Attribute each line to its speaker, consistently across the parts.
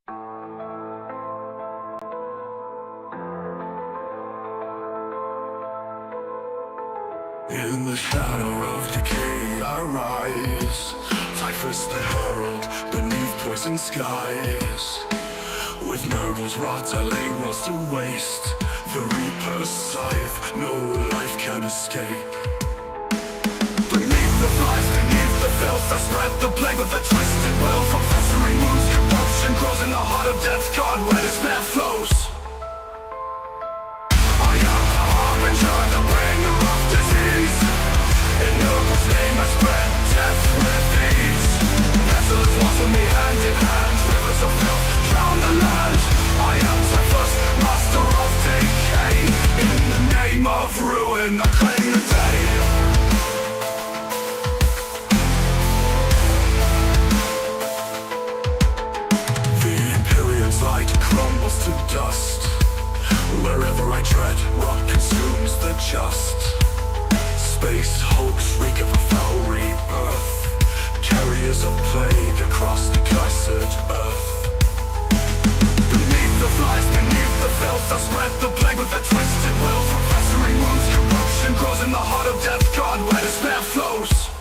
Speaker 1: In the shadow of decay I rise, typhus the herald beneath poison skies. With murder's rot I lay walls to waste, the reaper's scythe no life can escape. Beneath the flies, beneath the filth I spread the plague with a twisted will. From festering wounds corruption grows in the heart of death, God where despair flows. I am the harbinger, the bringer of disease. In Noble's name I spread death with ease. Pestilence walks with me hand in hand, rivers of filth drown the land. I am typhus, master of decay. In the name of ruin I claim the day. Light crumbles to dust. Wherever I tread, rot consumes the just. Space hulks reek of a foul rebirth, carriers of plague across the cursed earth. Beneath the flies, beneath the filth I spread the plague with a twisted will. From festering wounds corruption grows in the heart of death, God where despair flows.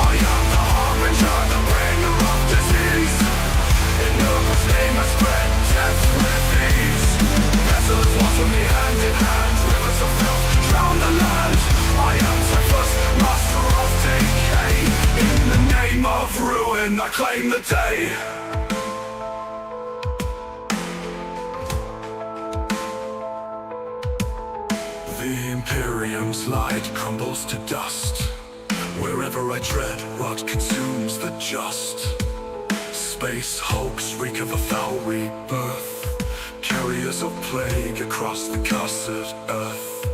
Speaker 1: I am the harbinger, the bringer of disease. In Noble's name I spread death with ease. Pestilence walks with me hand in hand, rivers of filth drown the land. I am typhus, master of decay. In the name of ruin I claim the day. The Imperium's light crumbles to dust. Wherever I tread, rot consumes the just. Space hulks reek of a foul rebirth, carriers of plague across the cursed earth.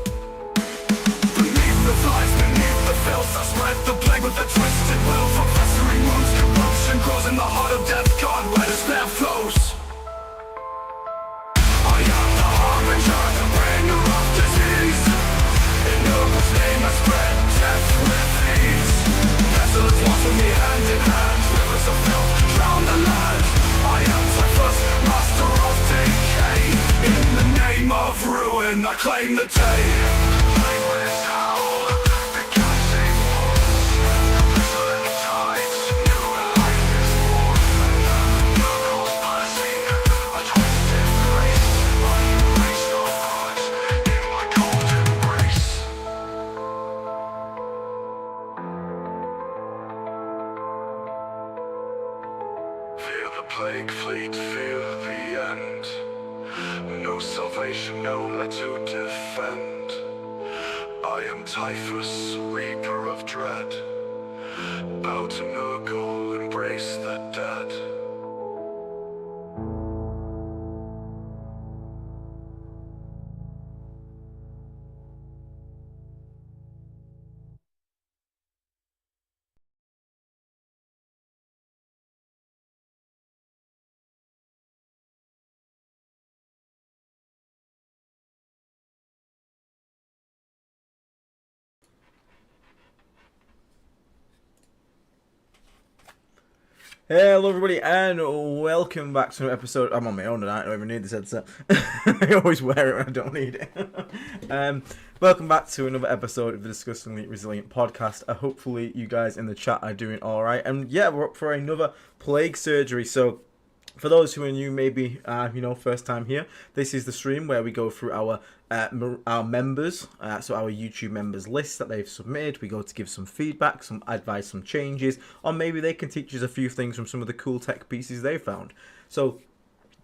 Speaker 1: Beneath the flies, beneath the filth I spread the plague with a twisted will. From festering wounds corruption grows in the heart of death, God where despair flows. I am the harbinger, the bringer of disease. In Noble's name I spread death with ease. Pestilence walks with me hand in hand, rivers of filth drown the land. I am typhus, master of decay. In the name of ruin I claim the day. Nameless howl, the gassing walls, the pestilent tides, new life is born. Miracles passing, a twisted grace. I embrace no heart in my cold embrace. Fear the plague fleet, fear the end. No salvation, no let to defend. I am typhus, reaper of dread. Bow to Nurgle, embrace the dead.
Speaker 2: Hello everybody and welcome back to an episode. I'm on my own tonight, I don't even need this headset. I always wear it when I don't need it. Welcome back to another episode of the Disgustingly Resilient podcast. Hopefully you guys in the chat are doing alright. And yeah, we're up for another plague surgery. So for those who are new, maybe, first time here, this is the stream where we go through our members, so our YouTube members list that they've submitted. We go to give some feedback, some advice, some changes, or maybe they can teach us a few things from some of the cool tech pieces they found. So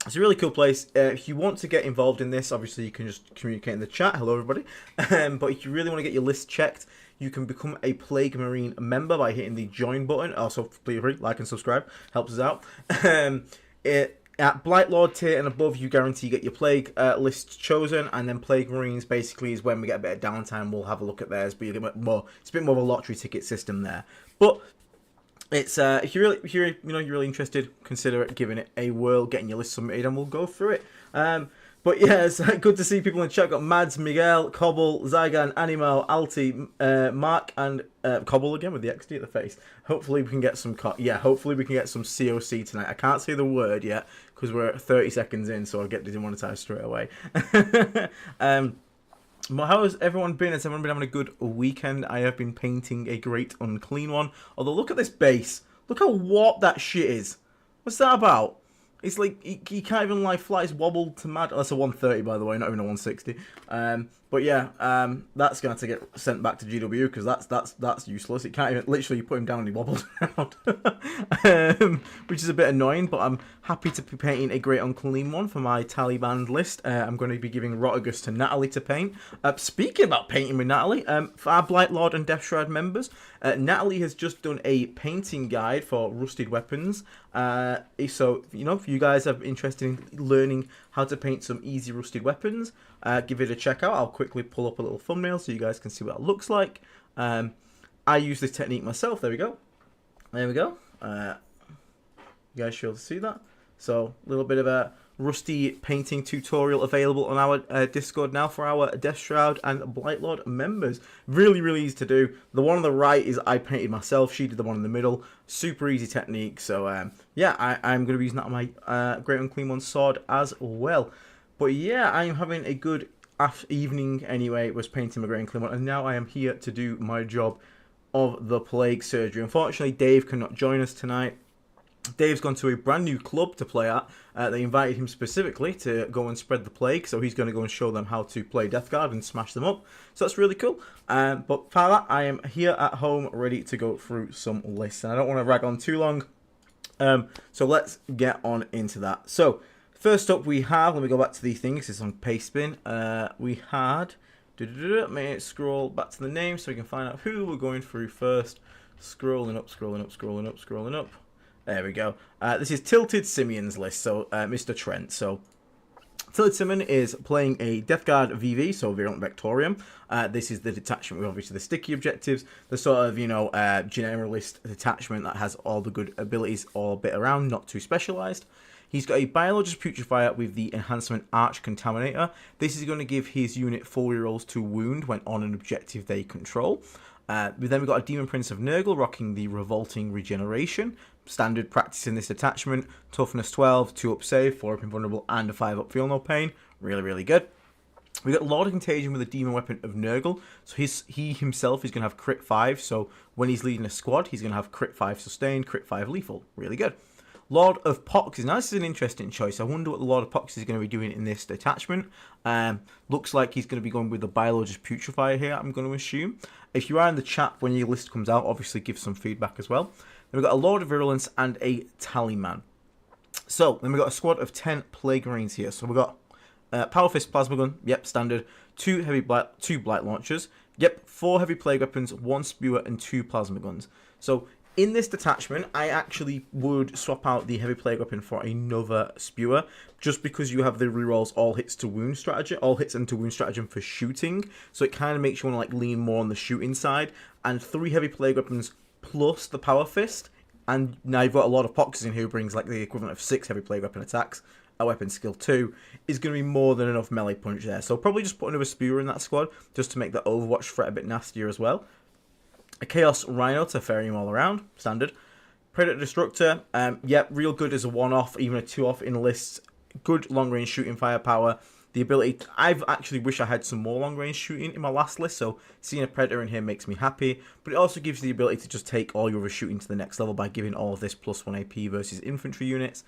Speaker 2: it's a really cool place. If you want to get involved in this, obviously you can just communicate in the chat. Hello everybody. But if you really want to get your list checked, you can become a Plague Marine member by hitting the join button. Also, please like and subscribe, helps us out. At Blight Lord tier and above, you guarantee you get your Plague list chosen, and then Plague Marines basically is when we get a bit of downtime, we'll have a look at theirs, but you get more, it's a bit more of a lottery ticket system there. But it's if you're really interested, consider it, giving it a whirl, getting your list submitted, and we'll go through it. But yeah, it's good to see people in chat. Got Mads, Miguel, Cobble, Zygan, Animo, Alti, Mark, and Cobble again with the XD at the face. Hopefully we can get some hopefully we can get some COC tonight. I can't say the word yet because we're 30 seconds in, so I'll get demonetized straight away. But how has everyone been? Has everyone been having a good weekend? I have been painting a great unclean one. Although look at this base. Look how warped that shit is. What's that about? It's like, he can't even lie flat. It's wobbled to mad. That's a 130, by the way, not even a 160. But yeah, that's going to get sent back to GW because that's useless. It can't even, literally, you put him down and he wobbled around. Which is a bit annoying, but I'm happy to be painting a great unclean one for my Taliban list. I'm going to be giving Rotagus to Natalie to paint. Speaking about painting with Natalie, for our Blight Lord and Death Shroud members, Natalie has just done a painting guide for rusted weapons. So, you know, if you guys are interested in learning how to paint some easy rusted weapons, give it a check out. I'll quickly pull up a little thumbnail so you guys can see what it looks like. I use this technique myself. There we go. There we go. You guys should be able to see that. So, a little bit of a rusty painting tutorial available on our Discord now for our Death Shroud and Blightlord members. Really, really easy to do. The one on the right is I painted myself. She did the one in the middle. Super easy technique. So, yeah, I'm going to be using that on my Great Unclean One sword as well. But, yeah, I'm having a good evening anyway. Was painting my Great Unclean One. And now I am here to do my job of the Plague Surgery. Unfortunately, Dave cannot join us tonight. Dave's gone to a brand new club to play at. They invited him specifically to go and spread the plague, so he's going to go and show them how to play Death Guard and smash them up. So that's really cool. But for that, I am here at home ready to go through some lists, and I don't want to rag on too long. So let's get on into that. So first up we have, let me go back to the things, it's on Pastebin. We had, let me scroll back to the name so we can find out who we're going through first. Scrolling up, scrolling up, scrolling up, scrolling up. There we go. This is Tilted Simeon's list, so Mr. Trent. So Tilted Simeon is playing a Death Guard VV, so Virulent Vectorium. This is the detachment with obviously the sticky objectives, the sort of, you know, generalist detachment that has all the good abilities all a bit around, not too specialised. He's got a Biologist Putrefier with the enhancement Arch Contaminator. This is going to give his unit full rerolls to wound when on an objective they control. Then we've got a Demon Prince of Nurgle rocking the Revolting Regeneration. Standard practice in this attachment. Toughness 12, 2 up save, 4 up invulnerable, and a 5 up feel no pain. Really, really good. We got Lord of Contagion with a Demon Weapon of Nurgle. So he himself is going to have crit 5. So when he's leading a squad, he's going to have crit 5 sustained, crit 5 lethal. Really good. Lord of Pox. Now this is an interesting choice. I wonder what the Lord of Pox is going to be doing in this detachment. Looks like he's going to be going with the Biologist Putrefier here, I'm going to assume. If you are in the chat when your list comes out, obviously give some feedback as well. Then we've got a Lord of Virulence and a Tallyman. So, then we've got a squad of 10 Plague Marines here. So we've got Power Fist Plasma Gun, yep, standard. 2 Blight Launchers, yep, 4 Heavy Plague Weapons, 1 Spewer, and 2 Plasma Guns. So, in this detachment, I actually would swap out the Heavy Plague Weapon for another Spewer, just because you have the rerolls all hits to wound strategy, all hits into wound stratagem for shooting, so it kind of makes you want to like lean more on the shooting side, and 3 Heavy Plague Weapons plus the Power Fist, and now you've got a lot of Poxes in who brings like the equivalent of 6 Heavy Plague Weapon attacks, a weapon skill 2, is going to be more than enough melee punch there, so probably just put another Spewer in that squad, just to make the Overwatch threat a bit nastier as well. A Chaos Rhino to ferry him all around, standard. Predator Destructor, yep, real good as a 1-off, even a 2-off in lists. Good long-range shooting firepower. The ability, I actually wish I had some more long-range shooting in my last list, so seeing a Predator in here makes me happy. But it also gives you the ability to just take all your other shooting to the next level by giving all of this +1 AP versus infantry units,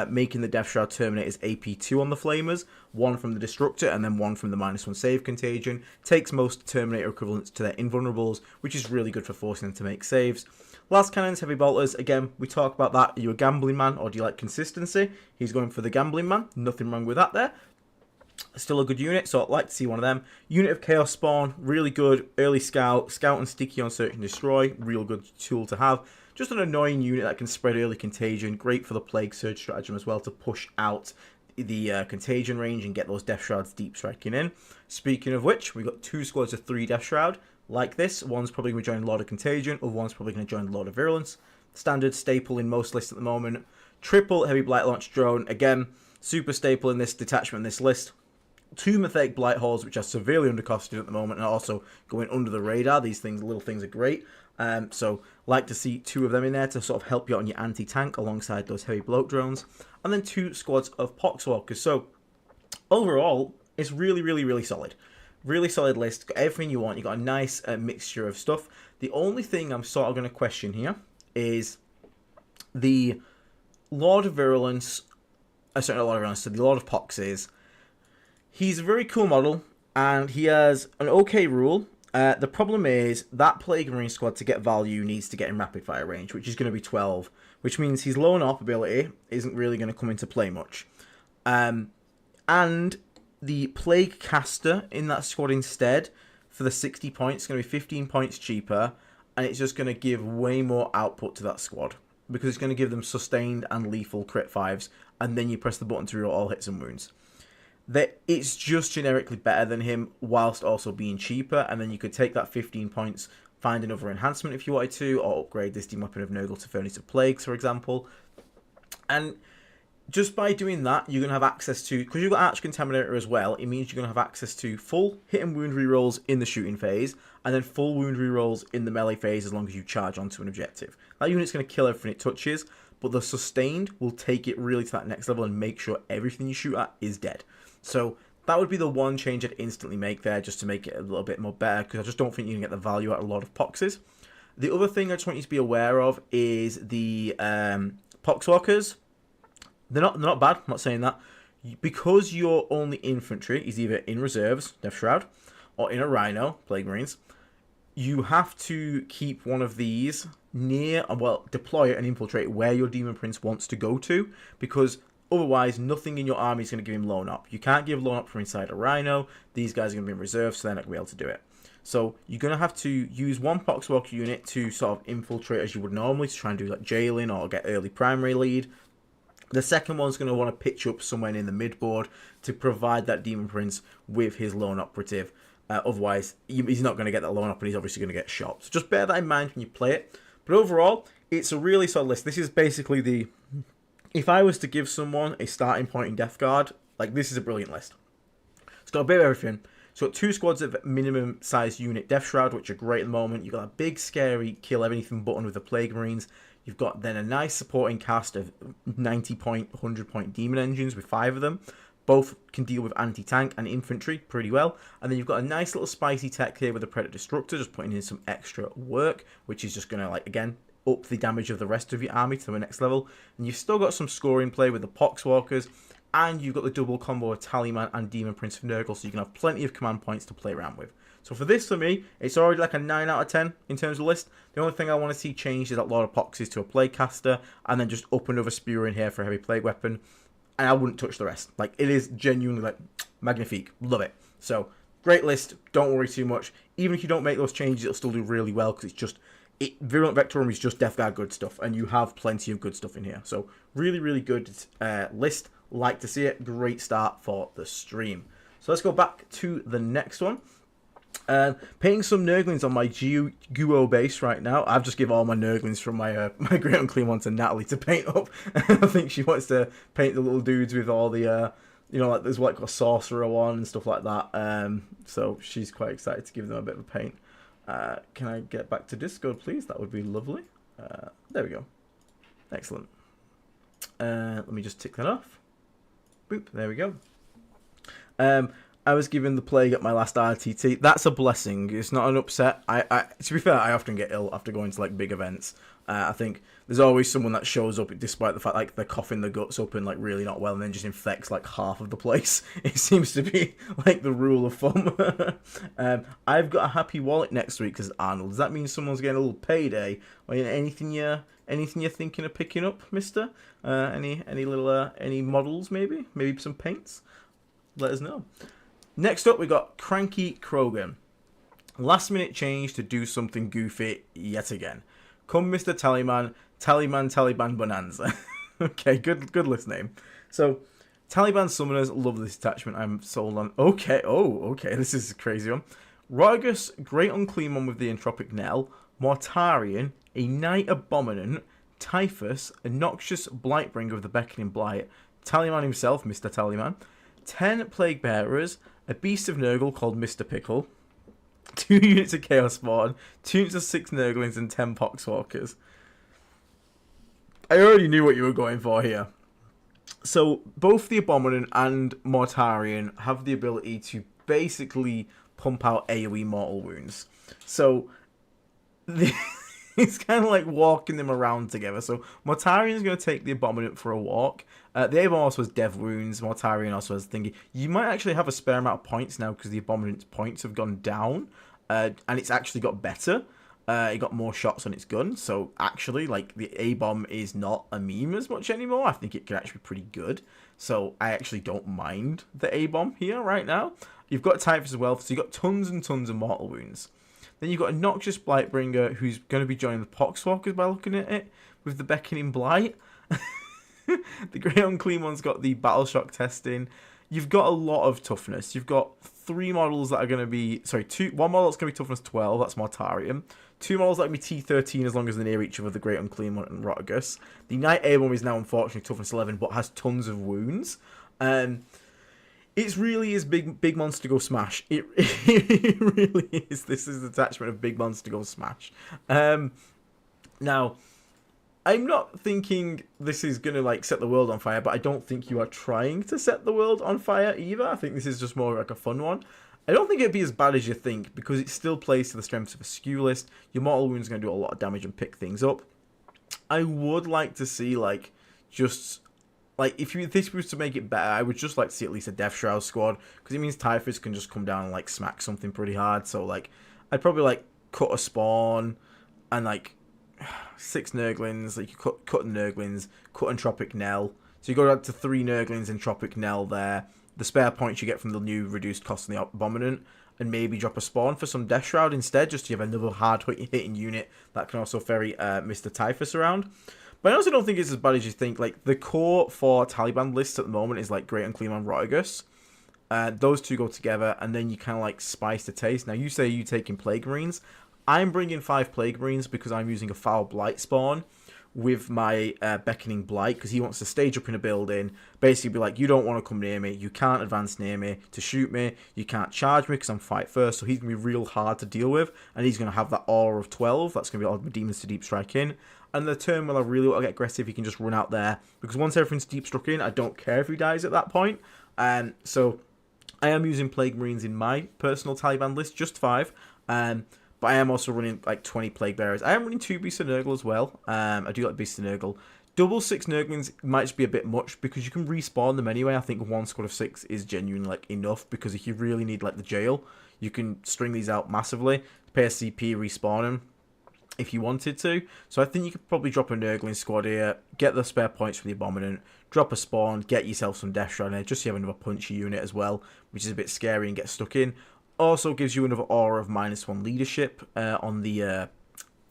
Speaker 2: making the Death Shroud Terminators AP 2 on the Flamers, 1 from the Destructor, and then 1 from the -1 save contagion. Takes most Terminator equivalents to their invulnerables, which is really good for forcing them to make saves. Last Cannons, Heavy Bolters, again, we talk about that. Are you a gambling man or do you like consistency? He's going for the gambling man, nothing wrong with that there. Still a good unit, so I'd like to see one of them. Unit of Chaos Spawn, really good. Early Scout, Scout and Sticky on Search and Destroy, real good tool to have. Just an annoying unit that can spread early contagion, great for the Plague Surge stratagem as well to push out the contagion range and get those Death Shrouds deep striking in. Speaking of which, we've got 2 squads of 3 Death Shroud, like this. One's probably going to join Lord of Contagion, other one's probably going to join Lord of Virulence. Standard staple in most lists at the moment. Triple Heavy Blight Launch Drone, again, super staple in this detachment, this list. 2 Mythic Blight Halls, which are severely undercosted at the moment, and also going under the radar. These little things are great. So, like to see 2 of them in there to sort of help you out on your anti-tank alongside those heavy bloat drones. And then 2 squads of Poxwalkers. So, overall, it's really, really, really solid. Really solid list. Got everything you want. You got a nice mixture of stuff. The only thing I'm sort of going to question here is the Lord of Virulence. Sorry, not Lord of Virulence. So the Lord of Poxes. He's a very cool model, and he has an okay rule. The problem is that Plague Marine squad, to get value, needs to get in rapid fire range, which is going to be 12, which means his lone op ability isn't really going to come into play much. And the Plague Caster in that squad instead, for the 60 points, is going to be 15 points cheaper, and it's just going to give way more output to that squad, because it's going to give them sustained and lethal crit 5s, and then you press the button to reroll all hits and wounds. That it's just generically better than him, whilst also being cheaper, and then you could take that 15 points, find another enhancement if you wanted to, or upgrade this Demon Weapon of Nurgle to Furnace of Plagues, for example. And just by doing that, you're going to have access to, because you've got Arch Contaminator as well, it means you're going to have access to full hit and wound rerolls in the shooting phase, and then full wound rerolls in the melee phase as long as you charge onto an objective. That unit's going to kill everything it touches, but the sustained will take it really to that next level and make sure everything you shoot at is dead. So that would be the one change I'd instantly make there, just to make it a little bit more better, because I just don't think you can get the value out of a lot of Poxes. The other thing I just want you to be aware of is the Poxwalkers. They're not bad, I'm not saying that. Because your only infantry is either in reserves, Death Shroud, or in a Rhino, Plague Marines, you have to keep one of these near, well, deploy it and infiltrate where your Demon Prince wants to go to, because otherwise nothing in your army is going to give him lone up. You can't give lone up from inside a Rhino. These guys are going to be in reserve, so they're not going to be able to do it. So you're going to have to use one Poxwalker unit to sort of infiltrate as you would normally, to try and do like jailing or get early primary lead. The second one's going to want to pitch up somewhere in the mid-board to provide that Demon Prince with his lone operative. Otherwise, he's not going to get that lone up, and he's obviously going to get shot. So just bear that in mind when you play it. But overall, it's a really solid list. This is basically the... If I was to give someone a starting point in Death Guard, like, this is a brilliant list. It's got a bit of everything. It's got 2 squads of minimum size unit Death Shroud, which are great at the moment. You've got a big, scary, kill anything button with the Plague Marines. You've got then a nice supporting cast of 90 point, 100 point Demon Engines with 5 of them. Both can deal with anti-tank and infantry pretty well. And then you've got a nice little spicy tech here with the Predator Destructor, just putting in some extra work, which is just going to, like, again, up the damage of the rest of your army to the next level. And you've still got some scoring play with the Poxwalkers, and you've got the double combo of Tallyman and Demon Prince of Nurgle, so you can have plenty of command points to play around with. So for this, for me, it's already like a 9 out of 10 in terms of list. The only thing I want to see changed is that Lord of Poxes to a Plague Caster, and then just up another Spear in here for a heavy Plague Weapon. And I wouldn't touch the rest. Like, it is genuinely, like, magnifique. Love it. So, great list. Don't worry too much. Even if you don't make those changes, it'll still do really well, because it's just... Virulent Vectorum is just Death Guard good stuff, and you have plenty of good stuff in here. So, really, really good list. Like to see it. Great start for the stream. So, let's go back to the next one. Painting some Nurglings on my Guo base right now. I've just given all my Nurglings from my my Great Unclean one to Natalie to paint up. I think she wants to paint the little dudes with all the, you know, like there's like a Sorcerer one and stuff like that. So she's quite excited to give them a bit of a paint. Can I get back to Discord, please? That would be lovely. There we go. Excellent. Let me just tick that off. Boop, there we go. I was given the plague at my last RTT. That's a blessing. It's not an upset. To be fair, I often get ill after going to like big events. I think there's always someone that shows up despite the fact like they're coughing their guts up and like really not well, and then just infects like half of the place. It seems to be like the rule of thumb. I've got a happy wallet next week because Arnold. Does that mean someone's getting a little payday? Or anything you're thinking of picking up, Mister? Any models maybe? Maybe some paints? Let us know. Next up, we got Cranky Krogan. Last minute change to do something goofy yet again. Come, Mr. Tallyman, Taliban Bonanza. Okay, good list name. So, Taliban Summoners love this attachment. I'm sold on. Okay, okay, this is a crazy one. Rogus, Great Unclean One with the Entropic Knell, Mortarian, a Night Abominant, Typhus, a Noxious Blightbringer of the Beckoning Blight, Tallyman himself, Mr. Tallyman, 10 Plague Bearers, a Beast of Nurgle called Mr. Pickle, 2 units of Chaos Spawn, 2 units of 6 Nurglings, and 10 Poxwalkers. I already knew what you were going for here. So, both the Abominant and Mortarion have the ability to basically pump out AoE mortal wounds. So, it's kind of like walking them around together. So, Mortarion's going to take the Abominant for a walk. The Abominant also has Dev Wounds. Mortarion also has Thingy. You might actually have a spare amount of points now because the Abominant's points have gone down. And it's actually got better. It got more shots on its gun, so actually, like, the A-bomb is not a meme as much anymore. I think it can actually be pretty good, so I actually don't mind the A-bomb here right now. You've got Typhus as well, so you've got tons and tons of mortal wounds. Then you've got a Noxious Blightbringer who's going to be joining the Poxwalkers by looking at it, with the Beckoning Blight. The Grey Unclean one's got the Battle Shock testing. You've got a lot of toughness. You've got 3 models that are going to be... Sorry, 1 model that's going to be toughness 12, that's Mortarion. 2 models that are going to be T13 as long as they're near each other, the Great Unclean one and Rotagus. The Knight A-bomb is now unfortunately toughness 11, but has tons of wounds. It really is big monster go smash. It really is. This is the attachment of big monster go smash. Now, I'm not thinking this is going to like set the world on fire, but I don't think you are trying to set the world on fire either. I think this is just more like a fun one. I don't think it'd be as bad as you think, because it still plays to the strengths of a skew list. Your mortal wounds are going to do a lot of damage and pick things up. I would like to see, like, just... Like, if this was to make it better, I would just like to see at least a Death Shroud squad, because it means Typhus can just come down and, like, smack something pretty hard. So, like, I'd probably, like, cut a spawn and, like, 6 Nurglings. Like, you cut Nurglings, cut Entropic Knell. So you go down to 3 Nurglings and Entropic Knell there. The spare points you get from the new reduced cost on the Abominant, and maybe drop a spawn for some Death Shroud instead, just to have another hard-hitting unit that can also ferry Mr. Typhus around. But I also don't think it's as bad as you think. Like, the core for Taliban lists at the moment is, like, Great Unclean and Rotagus. Those two go together, and then you kind of, like, spice the taste. Now, you say you're taking Plague Marines. I'm bringing 5 Plague Marines because I'm using a Foul Blight spawn with my Beckoning Blight, because he wants to stage up in a building, basically be like, you don't want to come near me, you can't advance near me to shoot me, you can't charge me because I'm fight first, so he's going to be real hard to deal with, and he's going to have that aura of 12, that's going to be all the demons to deep strike in, and the turn when I really want to get aggressive, he can just run out there, because once everything's deep struck in, I don't care if he dies at that point, so I am using Plague Marines in my personal Taliban list, just 5, but I am also running like 20 Plague Bearers. I am running 2 Beasts of Nurgle as well. I do like Beasts of Nurgle. Double 6 Nurglings might just be a bit much because you can respawn them anyway. I think 1 squad of 6 is genuinely like enough, because if you really need like the jail, you can string these out massively. Pay a CP, respawn them if you wanted to. So I think you could probably drop a Nurgling squad here, get the spare points from the Abominant, drop a spawn, get yourself some Death Shroud in there, just so you have another punchy unit as well, which is a bit scary and get stuck in. Also gives you another aura of -1 leadership on the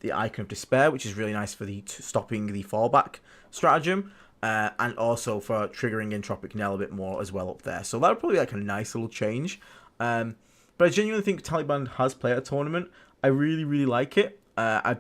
Speaker 2: Icon of Despair, which is really nice for the stopping the fallback stratagem, and also for triggering Entropic Knell a bit more as well up there. So that would probably be like a nice little change. But I genuinely think Taliban has played a tournament. I really, really like it. I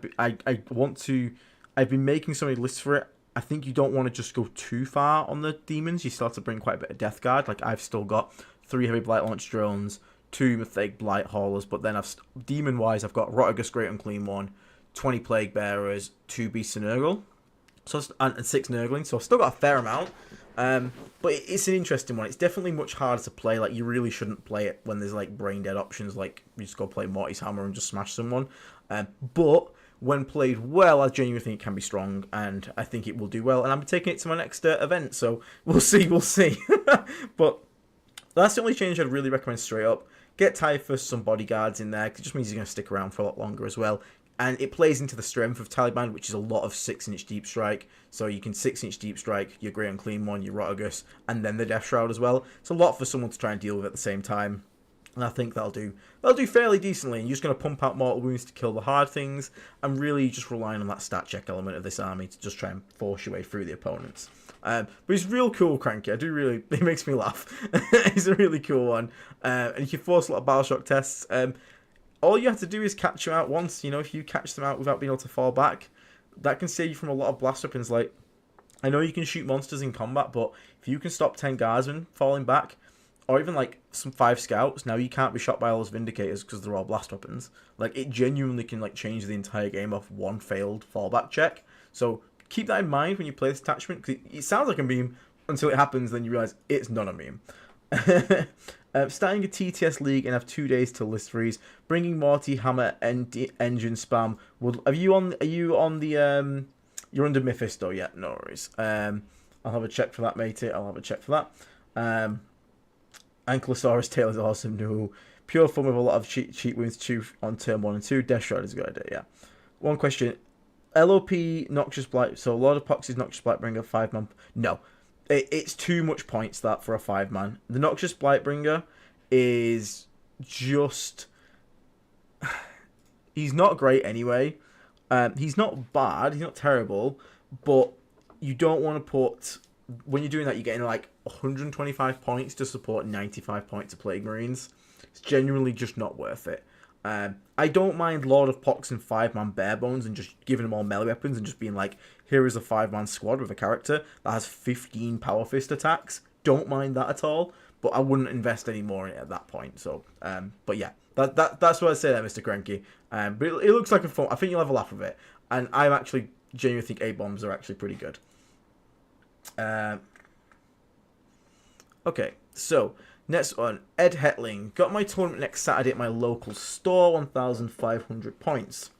Speaker 2: want to... I've been making so many lists for it. I think you don't want to just go too far on the demons. You still have to bring quite a bit of Death Guard. Like, I've still got 3 Heavy Blight Launch Drones, 2 Mythic Blight Haulers, but then demon-wise, I've got Rotagus Great Unclean 1, 20 Plague Bearers, 2 Beasts of Nurgle, and 6 Nurglings, so I've still got a fair amount. But it's an interesting one. It's definitely much harder to play. Like, you really shouldn't play it when there's like brain dead options, like you just go play Morty's Hammer and just smash someone. But when played well, I genuinely think it can be strong, and I think it will do well. And I'm taking it to my next event, so we'll see. But that's the only change I'd really recommend straight up. Get Typhus some bodyguards in there, because it just means he's going to stick around for a lot longer as well. And it plays into the strength of Taliban, which is a lot of 6-inch deep strike. So you can 6-inch deep strike your Grey Unclean one, your Rotagus, and then the Death Shroud as well. It's a lot for someone to try and deal with at the same time. And I think that'll do fairly decently. And you're just going to pump out mortal wounds to kill the hard things, and really just relying on that stat check element of this army to just try and force your way through the opponents. But it's real cool, Cranky. It makes me laugh. It's a really cool one. And you can force a lot of battle shock tests. All you have to do is catch them out once. You know, if you catch them out without being able to fall back, that can save you from a lot of blast weapons. Like, I know you can shoot monsters in combat, but if you can stop 10 guardsmen falling back, or even like some 5 scouts, now you can't be shot by all those Vindicators because they're all blast weapons. Like, it genuinely can like change the entire game off one failed fallback check. So keep that in mind when you play this attachment, because it sounds like a meme until it happens, then you realize it's not a meme. Starting a TTS league and have 2 days till list freeze. Bringing Morty Hammer engine spam. Are you on the you're under Mephisto yet? No worries. I'll have a check for that, matey. I'll have a check for that. Ankylosaurus tail is awesome. No, pure fun with a lot of cheat wounds. Chew on turn 1 and 2. Death Shroud is a good idea. Yeah. One question. LOP Noxious Blight. So Lord of Pox's Noxious Blightbringer 5-man. No. It's too much points that for a 5-man. The Noxious Blightbringer is just... He's not great anyway. He's not bad. He's not terrible. But you don't want to put... When you're doing that, you're getting like 125 points to support 95 points of Plague Marines. It's genuinely just not worth it. I don't mind Lord of Pox and 5-man bare bones and just giving them all melee weapons and just being like, here is a 5-man squad with a character that has 15 Power Fist attacks. Don't mind that at all, but I wouldn't invest any more in it at that point. So, but yeah, that's what I say there, Mr. Cranky. But it looks like a fun. I think you'll have a laugh with it, and I actually genuinely think A-bombs are actually pretty good. Okay, so next one, Ed Hetling. Got my tournament next Saturday at my local store, 1,500 points.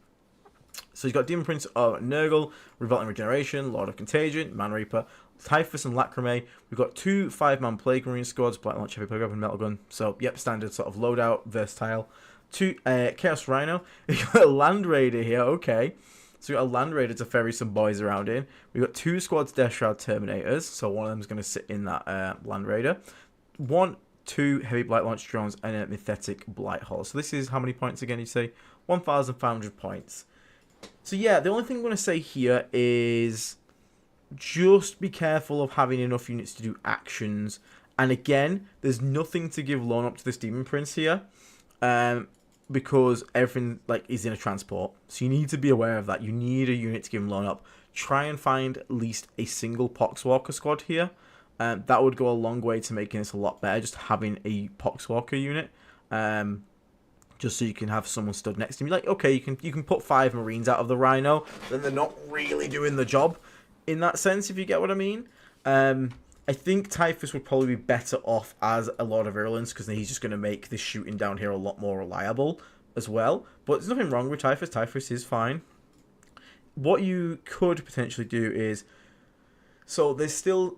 Speaker 2: So he's got Demon Prince of Nurgle, Revolting Regeneration, Lord of Contagion, Man Reaper, Typhus and Lacrimae. We've got 2 5-man Plague Marine squads, Black Launch, Heavy Plague Weapon, Metal Gun. So, yep, standard sort of loadout, versatile. 2 Chaos Rhino. We've got a Land Raider here, okay. So we've got a Land Raider to ferry some boys around in. We've got 2 squads Death Shroud Terminators, so one of them's going to sit in that Land Raider. 2 Heavy Blight Launch Drones and a Mythetic Blight Hull. So this is how many points again, you say? 1,500 points. So yeah, the only thing I'm going to say here is just be careful of having enough units to do actions. And again, there's nothing to give loan up to this Demon Prince here. Because everything like is in a transport. So you need to be aware of that. You need a unit to give him loan up. Try and find at least a single Poxwalker squad here. That would go a long way to making this a lot better. Just having a Poxwalker unit. Just so you can have someone stood next to me. Like, okay, you can put 5 Marines out of the Rhino. Then they're not really doing the job in that sense, if you get what I mean. I think Typhus would probably be better off as a Lord of Virulence, because he's just going to make this shooting down here a lot more reliable as well. But there's nothing wrong with Typhus. Typhus is fine. What you could potentially do is... So there's still...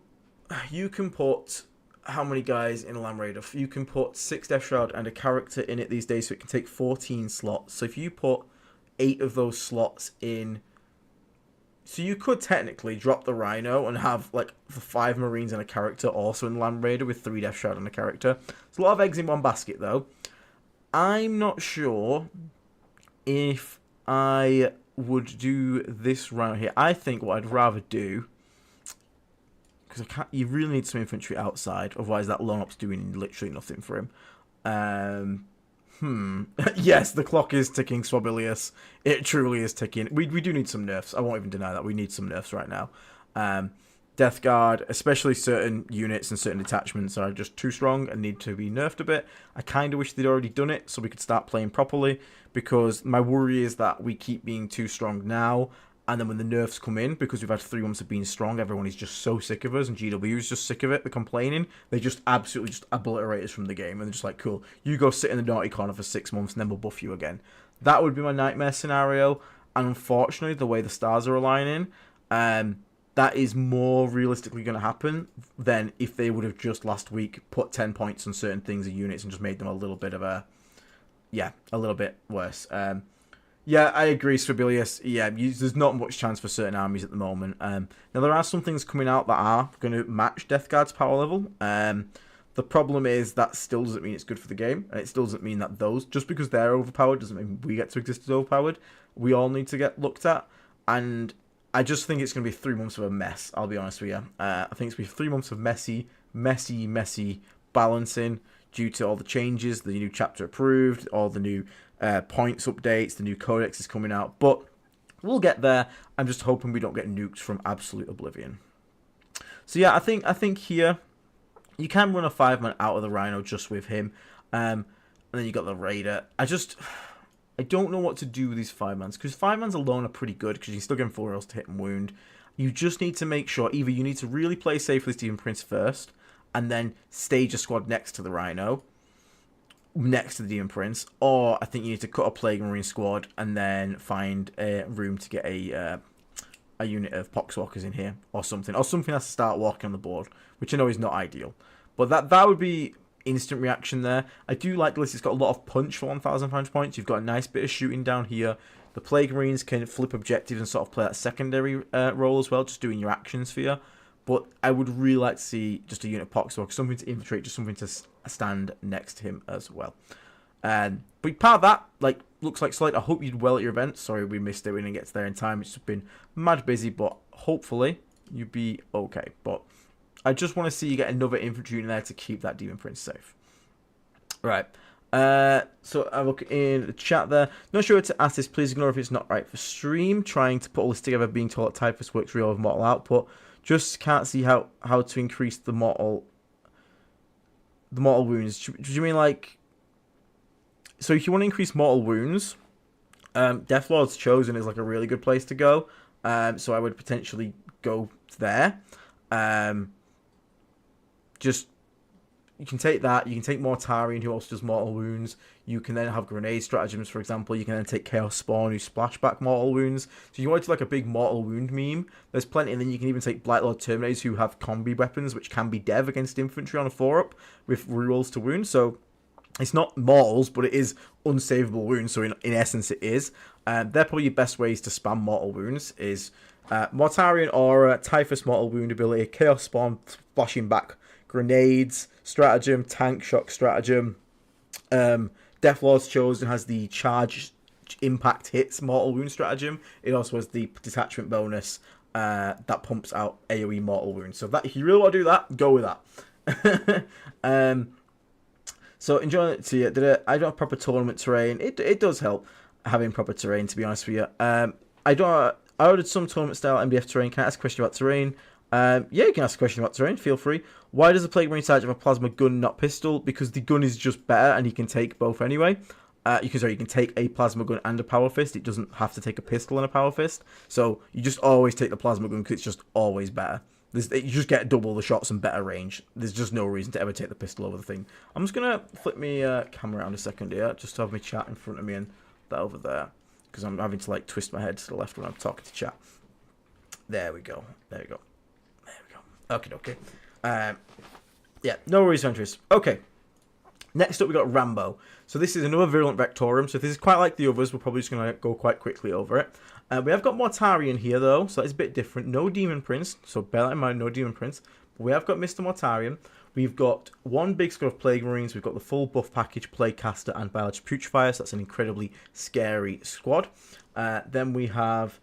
Speaker 2: You can put... How many guys in a Land Raider? You can put 6 Death Shroud and a character in it these days, so it can take 14 slots. So if you put 8 of those slots in... So you could technically drop the Rhino and have like 5 Marines and a character also in Land Raider with 3 Death Shroud and a character. It's a lot of eggs in one basket though. I'm not sure if I would do this round here. I think what I'd rather do, because you really need some infantry outside, otherwise that loan up's doing literally nothing for him. Yes, the clock is ticking, Swabilius. It truly is ticking. We do need some nerfs. I won't even deny that. We need some nerfs right now. Death Guard, especially certain units and certain detachments, are just too strong and need to be nerfed a bit. I kind of wish they'd already done it so we could start playing properly, because my worry is that we keep being too strong now, and then when the nerfs come in, because we've had 3 months of being strong, everyone is just so sick of us, and GW is just sick of it, they're complaining, they just absolutely just obliterate us from the game, and they're just like, cool, you go sit in the naughty corner for 6 months, and then we'll buff you again. That would be my nightmare scenario, and unfortunately, the way the stars are aligning, that is more realistically going to happen than if they would have just last week put 10 points on certain things and units and just made them a little bit of a... Yeah, a little bit worse. Yeah, I agree, Svabilius. Yeah, there's not much chance for certain armies at the moment. Now, there are some things coming out that are going to match Death Guard's power level. The problem is that still doesn't mean it's good for the game, and it still doesn't mean that those, just because they're overpowered, doesn't mean we get to exist as overpowered. We all need to get looked at, and I just think it's going to be 3 months of a mess, I'll be honest with you. I think it's going to be 3 months of messy balancing due to all the changes, the new chapter approved, all the new points updates, the new codex is coming out, but we'll get there. I'm just hoping we don't get nuked from absolute oblivion. So yeah, I think here You can run a 5-man out of the Rhino just with him. And then you got the Raider. I don't know what to do with these 5-mans, because 5-mans alone are pretty good, because you can still get him 4 rolls to hit and wound. You just need to make sure, either you need to really play safe with this Demon Prince first, and then stage a squad next to the Rhino, next to the Demon Prince, or I think you need to cut a Plague Marine squad, and then find a room to get a unit of Poxwalkers in here, or something has to start walking on the board, which I know is not ideal. But that would be instant reaction there. I do like the list. It's got a lot of punch for 1,500 points. You've got a nice bit of shooting down here. The Plague Marines can flip objectives and sort of play that secondary role as well, just doing your actions for you. But I would really like to see just a unit of Poxwalker, something to infiltrate, just something to stand next to him as well. But part of that, like, looks like solid. I hope you did well at your event. Sorry we missed it. We didn't get there in time. It's just been mad busy, but hopefully you'll be okay. But I just want to see you get another infantry in there to keep that Demon Prince safe. Right. So I look in the chat there. Not sure what to ask this. Please ignore if it's not right for stream. Trying to put all this together, being told that Typhus works real with mortal output. Just can't see how to increase the mortal wounds. Do you mean like? So if you want to increase mortal wounds, Deathlord's Chosen is like a really good place to go. So I would potentially go there. Just you can take that. You can take Mortarion, who also does mortal wounds. You can then have grenade stratagems, for example. You can then take Chaos Spawn, who splashback mortal wounds. So you want to do like a big mortal wound meme. There's plenty, and then you can even take Blightlord Terminators, who have combi weapons, which can be dev against infantry on a 4-up with rerolls to wound. So it's not mortals, but it is unsavable wounds. So in essence, it is. They're probably your best ways to spam mortal wounds. Is Mortarion Aura, Typhus mortal wound ability, Chaos Spawn splashing back grenades, stratagem, tank shock stratagem. Deathlord's Chosen has the charge impact hits mortal wound stratagem. It also has the detachment bonus that pumps out AoE mortal wounds. So that if you really want to do that, go with that. So enjoy it to you. I don't have proper tournament terrain. It does help having proper terrain, to be honest with you. I ordered some tournament style MDF terrain. Can I ask a question about terrain? Yeah, you can ask a question about terrain. Feel free. Why does the Plague Marine Sergeant have a plasma gun, not pistol? Because the gun is just better, and he can take both anyway. You can take a plasma gun and a power fist. It doesn't have to take a pistol and a power fist. So you just always take the plasma gun because it's just always better. You just get double the shots and better range. There's just no reason to ever take the pistol over the thing. I'm just gonna flip my camera around a second here, just to have my chat in front of me and that over there, because I'm having to like twist my head to the left when I'm talking to chat. There we go. There we go. There we go. Okay. Yeah, no worries, hunters. Okay. Next up, we got Rambo. So this is another Virulent Vectorum. So if this is quite like the others, we're probably just going to go quite quickly over it. We have got Mortarion here, though, so that's a bit different. No Demon Prince, so bear that in mind, no Demon Prince. But we have got Mr. Mortarion. We've got one big squad of Plague Marines. We've got the full buff package, Plague Caster and Biology Putrefier, so that's an incredibly scary squad. Then we have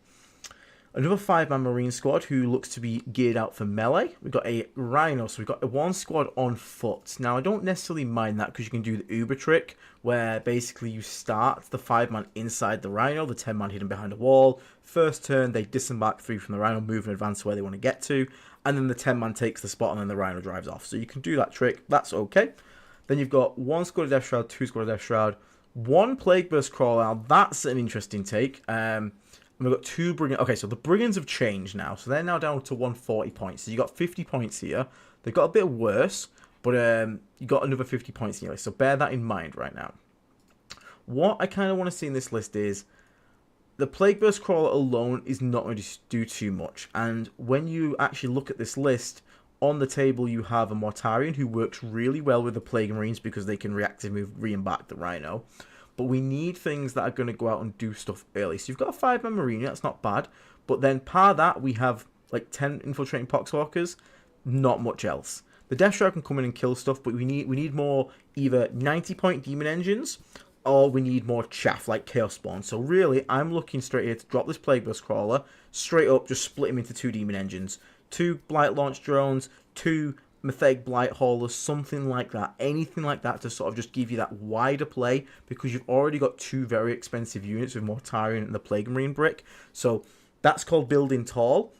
Speaker 2: another 5-man Marine squad who looks to be geared out for melee. We've got a Rhino, so we've got one squad on foot. Now, I don't necessarily mind that because you can do the Uber trick where basically you start the 5-man inside the Rhino, the 10-man hidden behind a wall. First turn, they disembark 3 from the Rhino, move and advance to where they want to get to. And then the 10-man takes the spot and then the Rhino drives off. So you can do that trick. That's okay. Then you've got one squad of Death Shroud, 2 squad of Death Shroud, 1 Plague Burst Crawler. Now, that's an interesting take. And we've got 2 Brigands. Okay, so the Brigands have changed now. So they're now down to 140 points. So you got 50 points here. They've got a bit worse, but you got another 50 points in your list. So bear that in mind right now. What I kind of want to see in this list is the Plague Burst Crawler alone is not going to do too much. And when you actually look at this list, on the table you have a Mortarion who works really well with the Plague Marines because they can reactive move, re-embark the Rhino. But we need things that are going to go out and do stuff early. So you've got a 5-man Marine, that's not bad. But then par that, we have like 10 infiltrating Poxwalkers, not much else. The Death Shroud can come in and kill stuff, but we need more either 90-point Demon Engines, or we need more chaff like Chaos Spawn. So really, I'm looking straight here to drop this Plague Burst Crawler, straight up, just split him into 2 Demon Engines. 2 Blight Launch Drones, 2 Methodic Blight Haulers, something like that. Anything like that to sort of just give you that wider play, because you've already got 2 very expensive units with Mortarion and the Plague Marine brick. So that's called building tall.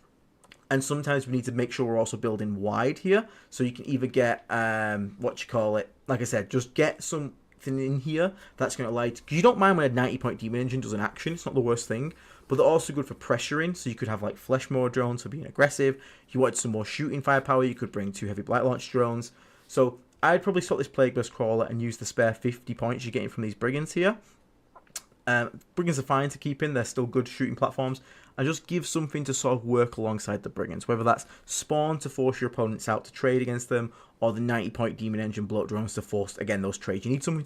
Speaker 2: And sometimes we need to make sure we're also building wide here. So you can either get, like I said, just get something in here that's going to allow you to, because you don't mind when a 90-point demon engine does an action. It's not the worst thing. But they're also good for pressuring. So you could have like flesh mode drones for being aggressive. If you wanted some more shooting firepower, you could bring 2 heavy blight launch drones. So I'd probably swap this Plague Burst Crawler and use the spare 50 points you're getting from these Brigands here. Brigands are fine to keep in. They're still good shooting platforms. And just give something to sort of work alongside the Brigands. Whether that's spawn to force your opponents out to trade against them, or the 90-point demon engine bloat drones to force, again, those trades. You need something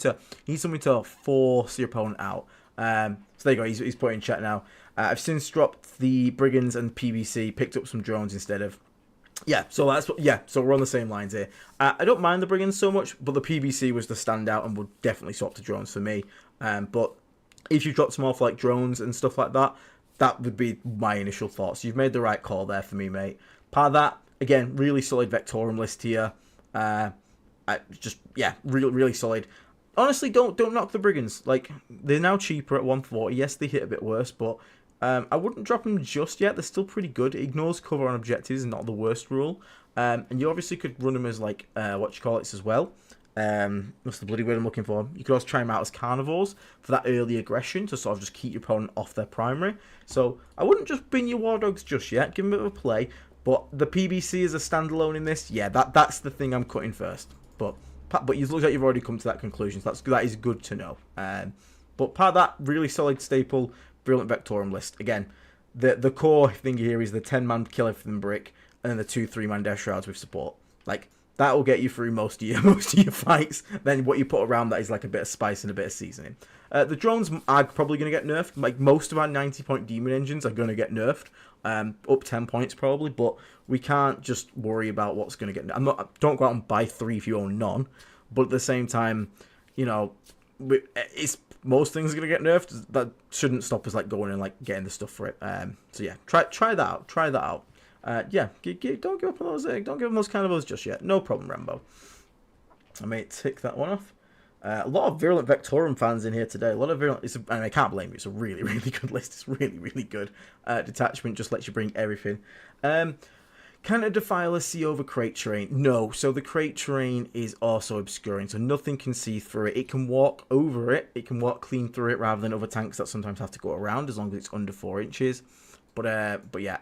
Speaker 2: to force your opponent out. So there you go. He's put in chat now. I've since dropped the Brigands and PVC, picked up some drones instead of. Yeah, so so we're on the same lines here. I don't mind the Brigands so much, but the PVC was the standout and would definitely swap to drones for me. But if you drop some off like drones and stuff like that, that would be my initial thoughts. You've made the right call there for me, mate. Part of that, again, really solid Vectorum list here. Really solid. Honestly, don't knock the Brigands. Like, they're now cheaper at 140. Yes, they hit a bit worse, but I wouldn't drop them just yet. They're still pretty good. It ignores cover on objectives, not the worst rule. And you obviously could run them as, like, as well. What's the bloody word I'm looking for? You could also try them out as carnivores for that early aggression to sort of just keep your opponent off their primary. So I wouldn't just bin your War Dogs just yet. Give them a bit of a play. But the PBC as a standalone in this, yeah, that's the thing I'm cutting first. But it looks like you've already come to that conclusion. So that is good to know. But part of that really solid staple, brilliant Vectorum list. Again, the core thing here is the 10-man kill everything brick, and then the 2 3-man Death Shrouds with support. Like, that will get you through most of your fights. Then what you put around that is like a bit of spice and a bit of seasoning. The drones are probably going to get nerfed. Like, most of our 90-point demon engines are going to get nerfed. Up 10 points probably, but we can't just worry about what's going to get nerfed. Don't go out and buy 3 if you own none. But at the same time, you know, most things are going to get nerfed. That shouldn't stop us like going and like getting the stuff for it. So yeah, try that out. Try that out. Don't give up on those. Don't give them those carnivores just yet. No problem, Rambo. I may tick that one off. A lot of Virulent Vectorum fans in here today. A lot of Virulent. I can't blame you. It's a really, really good list. It's really, really good. Detachment just lets you bring everything. Can a Defiler see over crate terrain? No. So the crate terrain is also obscuring. So nothing can see through it. It can walk over it. It can walk clean through it rather than other tanks that sometimes have to go around as long as it's under 4 inches. But yeah.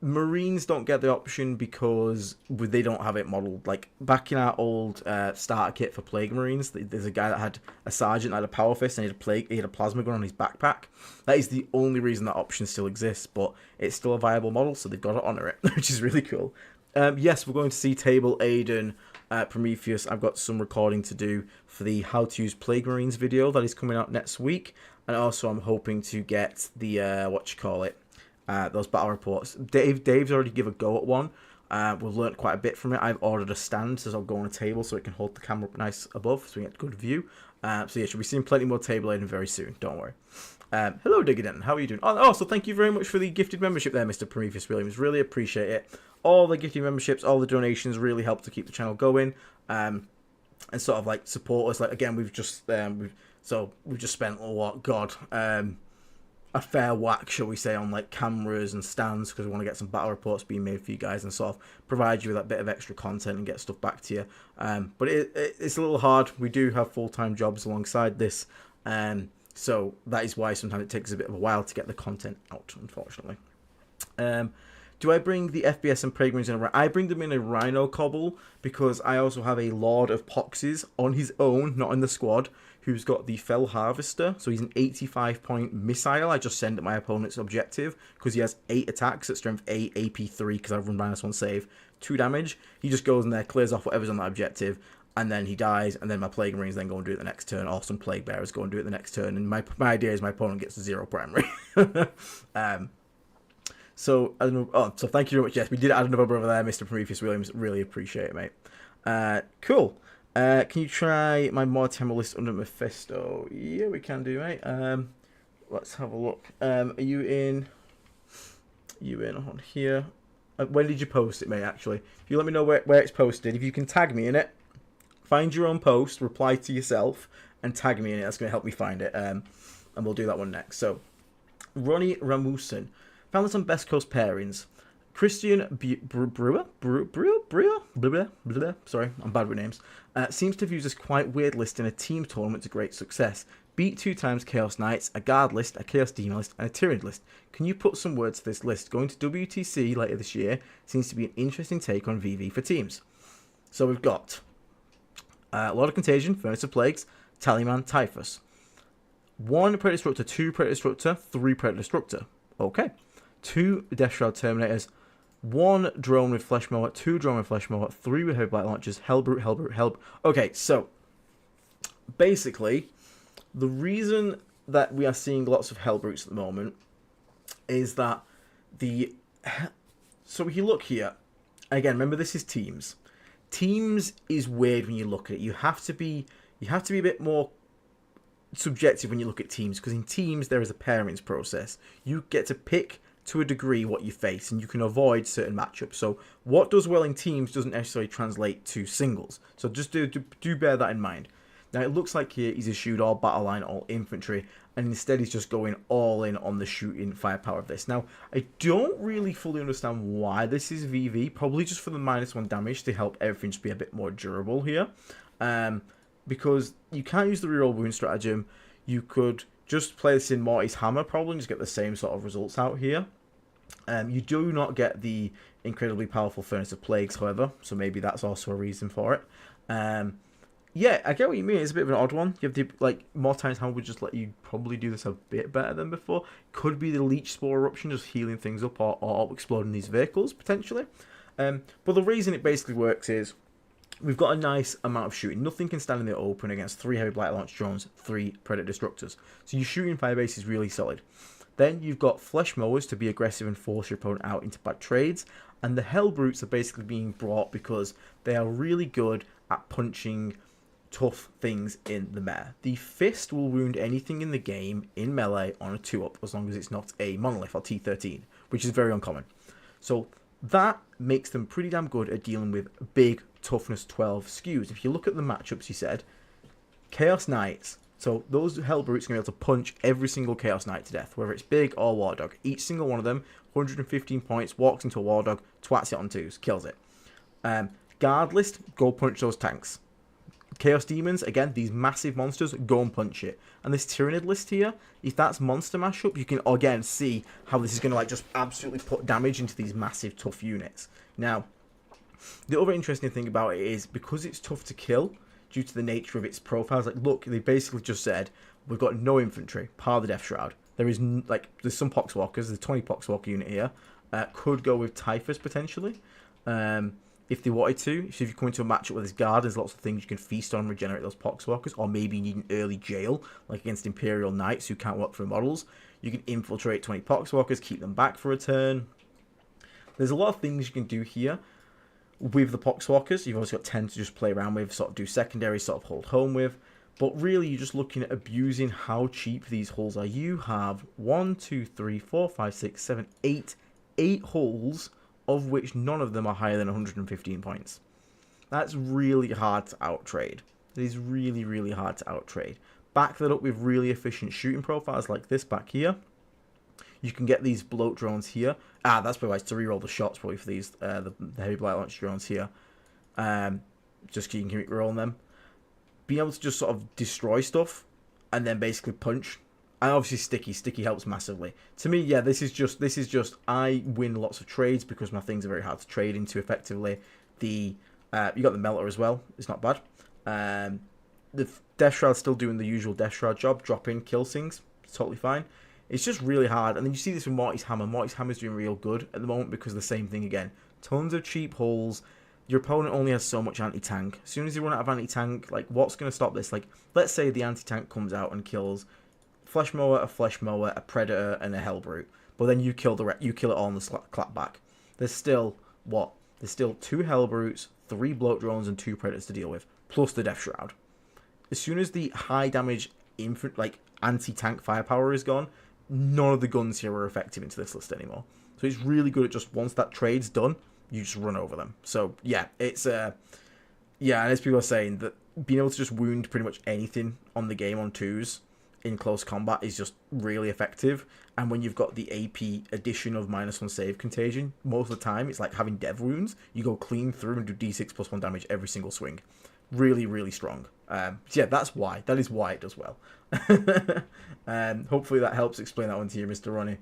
Speaker 2: Marines don't get the option because they don't have it modeled. Like, back in our old starter kit for Plague Marines, there's a guy that had a sergeant that had a power fist and he had a plasma gun on his backpack. That is the only reason that option still exists, but it's still a viable model, so they've got to honour it, which is really cool. Yes, we're going to see Table, Aiden, Prometheus. I've got some recording to do for the How to Use Plague Marines video that is coming out next week, and also I'm hoping to get the those battle reports. Dave's already give a go at one. We've learnt quite a bit from it. I've ordered a stand, so I'll go on a table so it can hold the camera up nice above, so we get a good view. So yeah, should be seeing plenty more Table Aiden very soon. Don't worry. Hello, Diggy Denton. How are you doing? Oh, so thank you very much for the gifted membership there, Mr. Prometheus Williams. Really appreciate it. All the gifted memberships, all the donations really help to keep the channel going. And sort of like support us. Like, again, we've just spent a fair whack, shall we say, on like cameras and stands because we want to get some battle reports being made for you guys and sort of provide you with that bit of extra content and get stuff back to you. But it's a little hard. We do have full-time jobs alongside this, so that is why sometimes it takes a bit of a while to get the content out, unfortunately. Do I bring the FBS and Prague Marines in I bring them in a Rhino Cobble because I also have a Lord of Poxes on his own, not in the squad, who's got the Fell Harvester. So he's an 85-point missile I just send at my opponent's objective because he has 8 attacks at strength 8, AP 3 because I run -1 save, 2 damage. He just goes in there, clears off whatever's on that objective, and then he dies, and then my Plague Marines then go and do it the next turn, or some Plague Bearers go and do it the next turn, and my idea is my opponent gets 0 primary. So, I don't know. So thank you very much. Yes, we did add another brother there, Mr. Prometheus Williams. Really appreciate it, mate. Cool. Can you try my mod temple list under Mephisto? Yeah, we can do, mate. Let's have a look. Are you in? On here? When did you post it, mate? Actually, if you let me know where it's posted, if you can tag me in it, find your own post, reply to yourself, and tag me in it. That's going to help me find it. And we'll do that one next. So, Ronnie Ramusen found this on Best Coast Pairings. Christian Brewer, sorry, I'm bad with names, seems to have used this quite weird list in a team tournament to great success. Beat 2 times Chaos Knights, a Guard list, a Chaos Demon list, and a Tyrant list. Can you put some words to this list? Going to WTC later this year seems to be an interesting take on VV for teams. So we've got a lot of Contagion, Furnace of Plagues, Tallyman, Typhus. 1 Predator Destructor, 2 Predator Destructor, 3 Predator Destructor. Okay. 2 Death Shroud Terminators, 1 drone with Flesh Mower, 2 drone with Flesh Mower, 3 with Heavy Blight Launchers, Hellbrute, Hellbrute, Hellbrute. Okay, so basically, the reason that we are seeing lots of Hellbrutes at the moment is that so if you look here, again, remember this is teams. Teams is weird when you look at it. You have to be a bit more subjective when you look at teams, because in teams there is a pairings process. You get to pick to a degree what you face, and you can avoid certain matchups. So what does well in teams doesn't necessarily translate to singles. So just do bear that in mind. Now it looks like here he's eschewed all battle line, all infantry, and instead he's just going all in on the shooting firepower of this. Now I don't really fully understand why this is VV. Probably just for the -1 damage to help everything just be a bit more durable here. Because you can't use the reroll wound stratagem. You could just play this in Morty's Hammer probably and just get the same sort of results out here. You do not get the incredibly powerful Furnace of Plagues, however, so maybe that's also a reason for it. Yeah, I get what you mean. It's a bit of an odd one. You have the, like, Morty's Hammer would just let you probably do this a bit better than before. Could be the Leech Spore Eruption, just healing things up or exploding these vehicles, potentially. But the reason it basically works is we've got a nice amount of shooting. Nothing can stand in the open against 3 Heavy Blight Launch drones, 3 Predator Destructors. So your shooting firebase is really solid. Then you've got Flesh Mowers to be aggressive and force your opponent out into bad trades. And the Hellbrutes are basically being brought because they are really good at punching tough things in the meta. The Fist will wound anything in the game in melee on a 2-up as long as it's not a Monolith or T13, which is very uncommon. So that makes them pretty damn good at dealing with big toughness 12 skews. If you look at the matchups, you said Chaos Knights. So those Hellbrutes are going to be able to punch every single Chaos Knight to death, whether it's big or War Dog. Each single one of them, 115 points, walks into a War Dog, twats it on 2s, kills it. Guard list, go punch those tanks. Chaos Demons, again, these massive monsters, go and punch it. And this Tyrannid list here, if that's monster mashup, you can again see how this is going to like just absolutely put damage into these massive tough units. Now, the other interesting thing about it is because it's tough to kill due to the nature of its profiles. Like, look, they basically just said we've got no infantry, part of the Death Shroud. There is there's some Poxwalkers. There's a 20 Poxwalker unit here. Could go with Typhus potentially. If they wanted to. So if you come into a matchup with this guard, there's lots of things you can feast on and regenerate those Poxwalkers. Or maybe you need an early jail, like against Imperial Knights who can't work through models. You can infiltrate 20 Poxwalkers, keep them back for a turn. There's a lot of things you can do here with the Poxwalkers. You've also got 10 to just play around with, sort of do secondary, sort of hold home with. But really, you're just looking at abusing how cheap these hulls are. You have 1, 2, 3, 4, 5, 6, 7, 8 hulls, of which none of them are higher than 115 points. That's really hard to outtrade. It is really, really hard to outtrade. Back that up with really efficient shooting profiles like this back here. You can get these bloat drones here. That's probably wise to reroll the shots probably for these, the Heavy Blight Launch drones here. Just so you can keep rolling them. Being able to just sort of destroy stuff and then basically punch. And obviously Sticky helps massively. To me, yeah, this is just I win lots of trades because my things are very hard to trade into effectively. You got the Melter as well. It's not bad. The Death Shroud's still doing the usual Death Shroud job. Drop in, kill things. It's totally fine. It's just really hard. And then you see this with Morty's Hammer. Morty's Hammer's doing real good at the moment because of the same thing again. Tons of cheap hulls. Your opponent only has so much anti-tank. As soon as you run out of anti-tank, like, what's going to stop this? Like, let's say the anti-tank comes out and kills Flesh Mower, a Predator, and a Hellbrute. But then you kill it all in the clapback. There's still, what? There's still 2 Hellbrutes, 3 Bloat Drones, and 2 Predators to deal with. Plus the Death Shroud. As soon as the high damage anti-tank firepower is gone, none of the guns here are effective into this list anymore. So it's really good at just, once that trade's done, you just run over them. So yeah, it's yeah, and as people are saying, that being able to just wound pretty much anything on the game on 2s in close combat is just really effective. And when you've got the AP addition of -1 save contagion, most of the time it's like having dev wounds. You go clean through and do d6 plus 1 damage every single swing. Really, really strong. So yeah, that's why. That is why it does well. Hopefully that helps explain that one to you, Mr. Ronnie.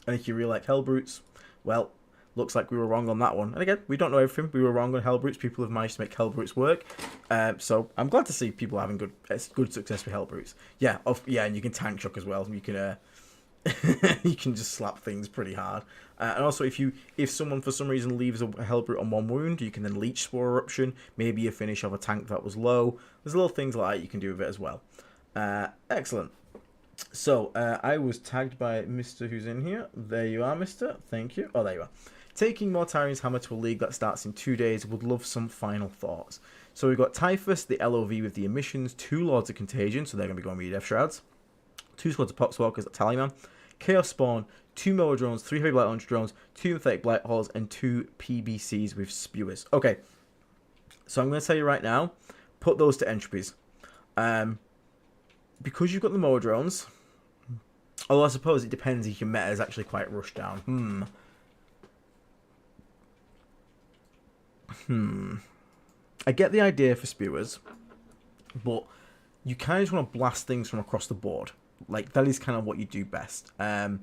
Speaker 2: And if you really like Hellbrutes, well, looks like we were wrong on that one. And again, we don't know everything. We were wrong on Hellbrutes. People have managed to make Hellbrutes work. So I'm glad to see people having good success with Hellbrutes. Yeah, and you can tank shock as well. You can you can just slap things pretty hard. And also, if someone for some reason leaves a Hellbrute on 1 wound, you can then leech Spore Eruption. Maybe a finish off a tank that was low. There's little things like that you can do with it as well. Excellent. So, I was tagged by Mr. who's in here. There you are, Mr. Thank you. Oh, there you are. Taking Mortarion's Hammer to a league that starts in 2 days. Would love some final thoughts. So we've got Typhus, the LOV with the emissions, 2 Lords of Contagion, so they're going to be going with your Death Shrouds. 2 squads of Poxwalkers at Tallyman. Chaos Spawn, 2 Moa Drones, 3 Heavy Blight Launch Drones, 2 Pathetic Blight Halls, and 2 PBCs with Spewers. Okay, so I'm going to tell you right now, put those to entropies. Because you've got the Moa Drones, although I suppose it depends if your meta is actually quite rushed down. I get the idea for Spewers, but you kind of just want to blast things from across the board. Like, that is kind of what you do best. The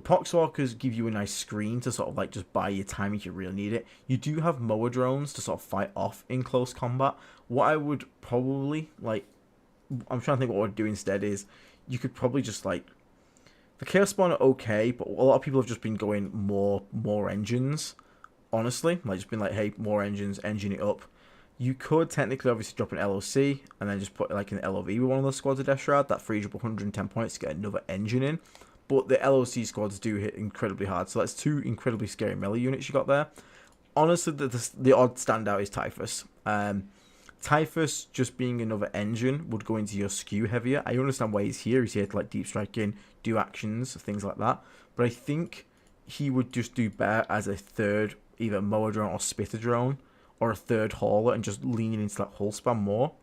Speaker 2: Poxwalkers give you a nice screen to sort of like just buy your time if you really need it. You do have Moa Drones to sort of fight off in close combat. What I would probably, like, I'm trying to think what I'd do instead is, you could probably just like, the Chaos Spawn are okay, but a lot of people have just been going more engines, honestly. Like, just been like, hey, more engines, engine it up. You could technically obviously drop an LOC and then just put like an LOV with one of those squads of Death Shroud. That frees up 110 points to get another engine in. But the LOC squads do hit incredibly hard. So that's 2 incredibly scary melee units you got there. Honestly, the odd standout is Typhus. Typhus just being another engine would go into your skew heavier. I understand why he's here. He's here to like deep strike in, do actions, things like that. But I think he would just do better as a third, either Moa Drone or Spitter Drone, or a third hauler, and just leaning into that hull spam more.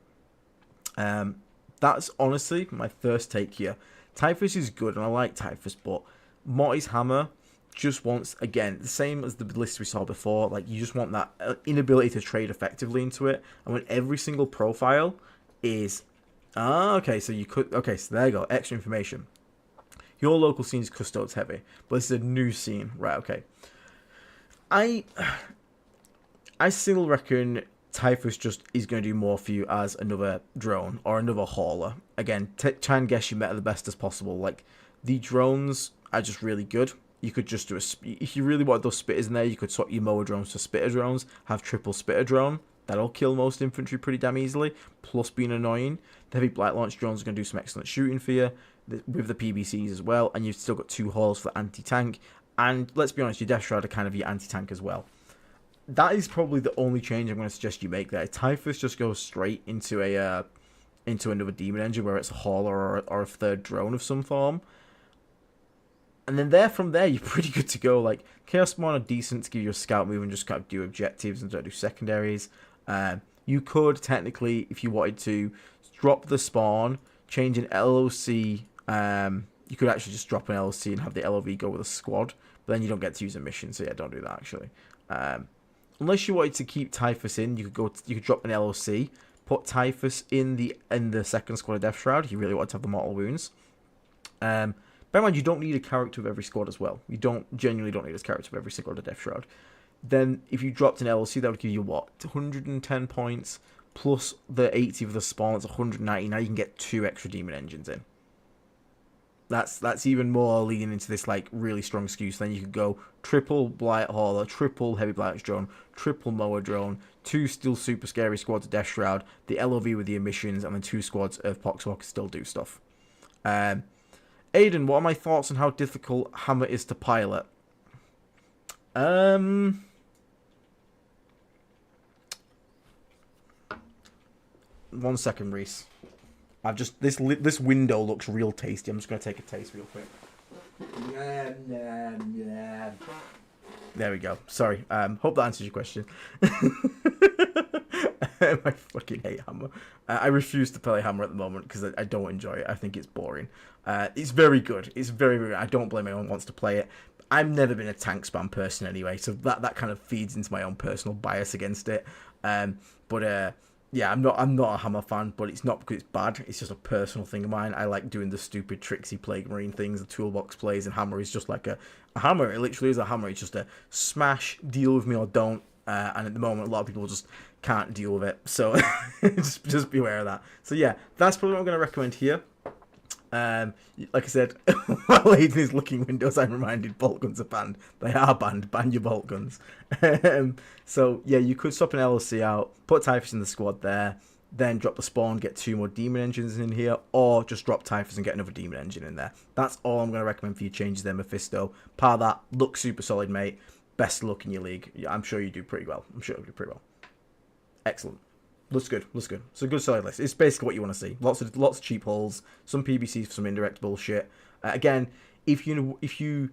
Speaker 2: That's honestly my first take here. Typhus is good, and I like Typhus, but Morty's Hammer just wants, again, the same as the list we saw before, like, you just want that inability to trade effectively into it, and when every single profile is... okay, so you could... Okay, so there you go, extra information. Your local scene is Custodes heavy, but this is a new scene. Right, okay. I still reckon Typhus just is going to do more for you as another drone or another hauler. Again, try and guess your meta the best as possible. Like, the drones are just really good. You could just do if you really want those spitters in there, you could swap your Moa drones for spitter drones, have triple spitter drone. That'll kill most infantry pretty damn easily, plus being annoying. The heavy blight launch drones are going to do some excellent shooting for you, with the PBCs as well, and you've still got 2 hauls for anti-tank. And let's be honest, your Death Shroud are kind of your anti-tank as well. That is probably the only change I'm going to suggest you make there. Typhus just goes straight into another demon engine, where it's a hauler or a third drone of some form. And then from there, you're pretty good to go. Like, Chaos Spawn are decent to give you a scout move and just kind of do objectives and don't do secondaries. You could technically, if you wanted to, drop the spawn, change an LOC. You could actually just drop an LOC and have the LOV go with a squad, but then you don't get to use a mission. So yeah, don't do that actually. Unless you wanted to keep Typhus in, you could drop an LOC, put Typhus in the second squad of Death Shroud if you really want to have the mortal wounds. Bear in mind, you don't need a character of every squad as well. You genuinely don't need a character of every squad of Death Shroud. Then if you dropped an LOC, that would give you what, 110 points plus the 80 of the spawn. It's 190. Now you can get 2 extra demon engines in. That's even more leading into this like really strong skew. So then you could go triple Blight Hauler, triple Heavy Blight Drone, triple Moa Drone, 2 still super scary squads of Death Shroud, the LOV with the emissions, and then 2 squads of Poxwalkers still do stuff. Aiden, what are my thoughts on how difficult Hammer is to pilot? 1 second, Reese. I've just this window looks real tasty. I'm just gonna take a taste real quick. There we go. Sorry. Hope that answers your question. I fucking hate Hammer. I refuse to play Hammer at the moment because I don't enjoy it. I think it's boring. It's very good. It's very, very good. I don't blame anyone who wants to play it. I've never been a tank spam person anyway, so that kind of feeds into my own personal bias against it. Yeah, I'm not a Hammer fan, but it's not because it's bad. It's just a personal thing of mine. I like doing the stupid tricksy Plague Marine things, the toolbox plays, and Hammer is just like a hammer. It literally is a hammer. It's just a smash, deal with me or don't. And at the moment, a lot of people just can't deal with it. So just be aware of that. So yeah, that's probably what I'm going to recommend here. Like I said, while Aiden is looking windows, I'm reminded bolt guns are banned. They are banned. Ban your bolt guns. So yeah, you could swap an LLC out, put Typhus in the squad there, then drop the spawn, get 2 more demon engines in here, or just drop Typhus and get another demon engine in there. That's all I'm going to recommend for your changes there, Mephisto. Par that, look super solid, mate. Best luck in your league. Yeah, I'm sure you do pretty well. Excellent. Looks good. It's a good solid list. It's basically what you want to see. Lots of cheap holes, some PBCs for some indirect bullshit. Again, if you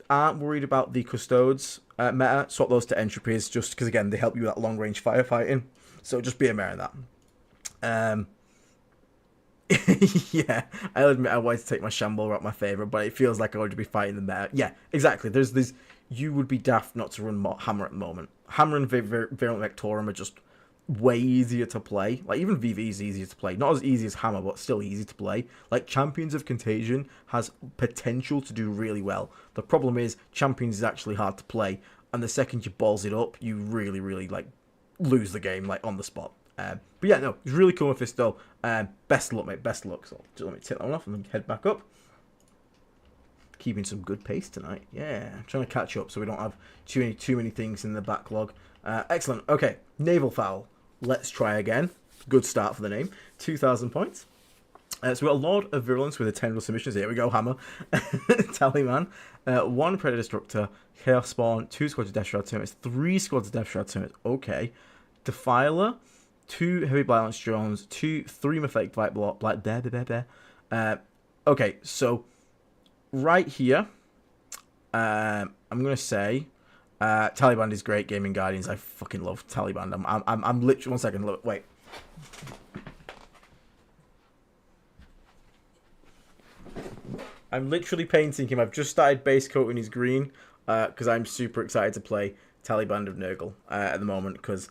Speaker 2: aren't worried about the custodes meta, swap those to entropies, just because again they help you with that long range firefighting. So just be aware of that. Yeah, I'll admit I wanted to take my Shambler out my favourite, but it feels like I ought to be fighting the meta. Yeah, exactly. You would be daft not to run Hammer at the moment. Hammer and Virulent Vectorum are just way easier to play. Like, even VV is easier to play. Not as easy as Hammer, but still easy to play. Like, Champions of Contagion has potential to do really well. The problem is, Champions is actually hard to play, and the second you balls it up, you really, really, like, lose the game, like, on the spot. But yeah, no, it's really cool with this, though. Best of luck, mate, best of luck. So, just let me take that one off and then head back up. Keeping some good pace tonight. Yeah, I'm trying to catch up so we don't have too many things in the backlog. Excellent. Okay, Naval Fowl. Let's try again. Good start for the name. 2,000 points. So we've got a Lord of Virulence with a 10 submissions. Here we go, Hammer. Tallyman. 1 Predator Destructor. Chaos Spawn. 2 squads of Death Shroud Termites. 3 squads of Death Shroud Termites. Okay. Defiler. 2 Heavy Blight Launch Drones. 3 Mephitic Blight Block. Okay, so right here, I'm going to say Taliban is great. Gaming Guardians, I fucking love Taliban. I'm literally, one second, look, wait. I'm literally painting him. I've just started base coating his green because I'm super excited to play Taliban of Nurgle at the moment. Because,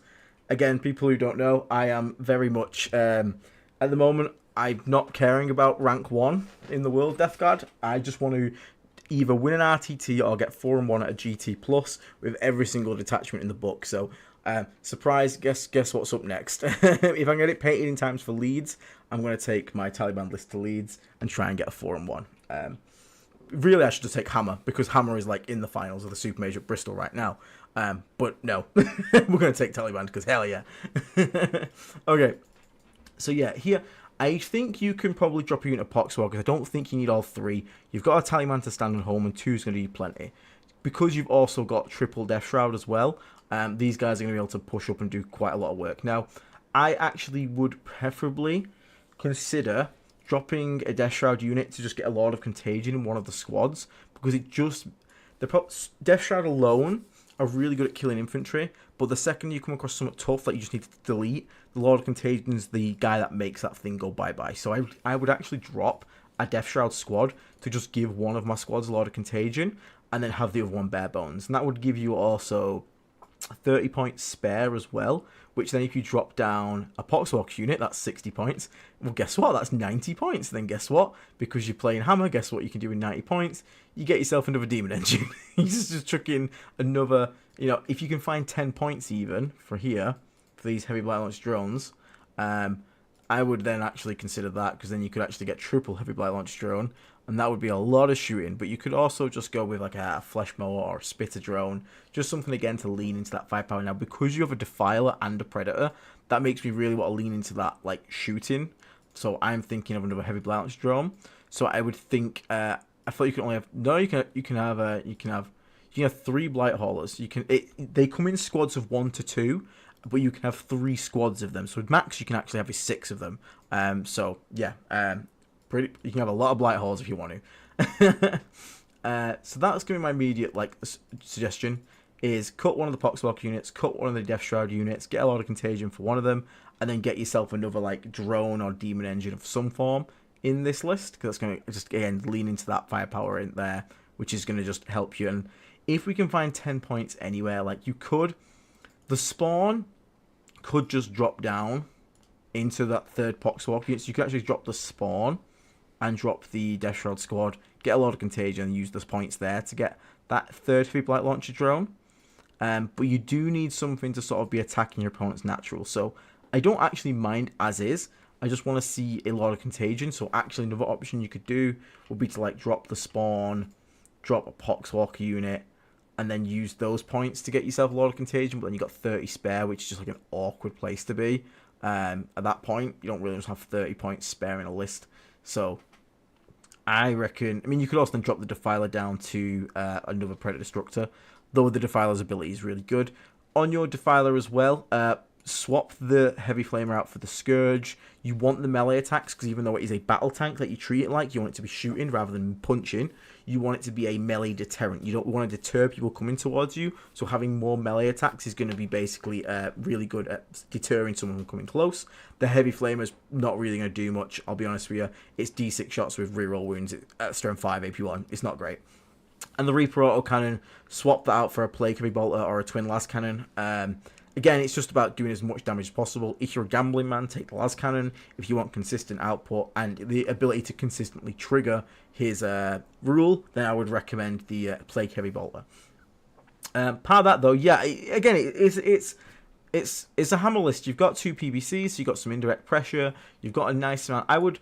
Speaker 2: again, people who don't know, I am very much, at the moment, I'm not caring about rank 1 in the World Death Guard. I just want to either win an RTT or get 4-1 at a GT Plus with every single detachment in the book. So, surprise, guess what's up next? If I can get it painted in times for Leeds, I'm going to take my Taliban list to Leeds and try and get a 4-1. Really, I should just take Hammer, because Hammer is like in the finals of the Super Major at Bristol right now. But no, we're going to take Taliban, because hell yeah. Okay, so yeah, here, I think you can probably drop a unit of Poxwell, because I don't think you need all 3. You've got a Taliban to stand at home, and 2 is going to be plenty. Because you've also got triple Death Shroud as well, these guys are going to be able to push up and do quite a lot of work. Now, I actually would preferably consider dropping a Death Shroud unit to just get a Lord of Contagion in one of the squads, because it just... Death Shroud alone are really good at killing infantry, but the second you come across something tough that you just need to delete, the Lord of Contagion is the guy that makes that thing go bye-bye. So I would actually drop a Death Shroud squad to just give one of my squads Lord of Contagion, and then have the other one bare bones. And that would give you also 30 points spare as well, which then if you drop down a Poxwalk unit, that's 60 points. Well, guess what? That's 90 points. Then guess what? Because you're playing Hammer, guess what you can do with 90 points? You get yourself another Demon Engine. You just chuck in another, if you can find 10 points even for here, for these Heavy Blight Launch Drones, I would then actually consider that, because then you could actually get triple Heavy Blight Launch Drone, and that would be a lot of shooting. But you could also just go with like a Flesh Mower or a Spitter Drone, just something again to lean into that firepower. Now, because you have a Defiler and a Predator, that makes me really want to lean into that like shooting. So I'm thinking of another Heavy Blight Launch Drone. So I would think I thought you can only have you can have 3 Blight Haulers. They come in squads of 1 to 2. But you can have 3 squads of them. So max you can actually have is 6 of them. So yeah, you can have a lot of Blight Haulers if you want to. So that's going to be my immediate suggestion. is cut one of the Poxwalker units, cut one of the Death Shroud units, get a lot of contagion for one of them, and then get yourself another like drone or demon engine of some form in this list, because that's going to just again lean into that firepower in there, which is going to just help you. And if we can find 10 points anywhere, like you could, the spawn could just drop down into that third Poxwalker unit. So you could actually drop the spawn and drop the Death Shroud squad, get a lot of contagion, and use those points there to get that third Heavy Blight launcher drone. But you do need something to sort of be attacking your opponent's natural. So I don't actually mind as is. I just want to see a lot of contagion. So actually another option you could do would be to like drop the spawn, drop a Poxwalker unit, and then use those points to get yourself a lot of contagion. But then you got 30 spare, which is just like an awkward place to be. At that point, you don't really just have 30 points spare in a list. So I reckon, I mean, you could also then drop the Defiler down to another Predator Destructor, though the Defiler's ability is really good. On your Defiler as well, swap the Heavy Flamer out for the Scourge. You want the melee attacks, because even though it is a battle tank that you treat it like, you want it to be shooting rather than punching. You want it to be a melee deterrent. You don't want to deter people coming towards you, so having more melee attacks is going to be basically really good at deterring someone from coming close. The Heavy Flamer's not really going to do much, I'll be honest with you. It's D6 shots with reroll wounds at strength 5 AP1. It's not great. And the Reaper Auto Cannon, swap that out for a Plague Heavy Bolter or a Twin Las Cannon. Again, it's just about doing as much damage as possible. If you're a gambling man, take the Las Cannon. If you want consistent output and the ability to consistently trigger his rule, then I would recommend the Plague Heavy Bolter. Part of that, though, yeah, again, it's a hammer list. You've got 2 PBCs, so you've got some indirect pressure. You've got a nice amount. I would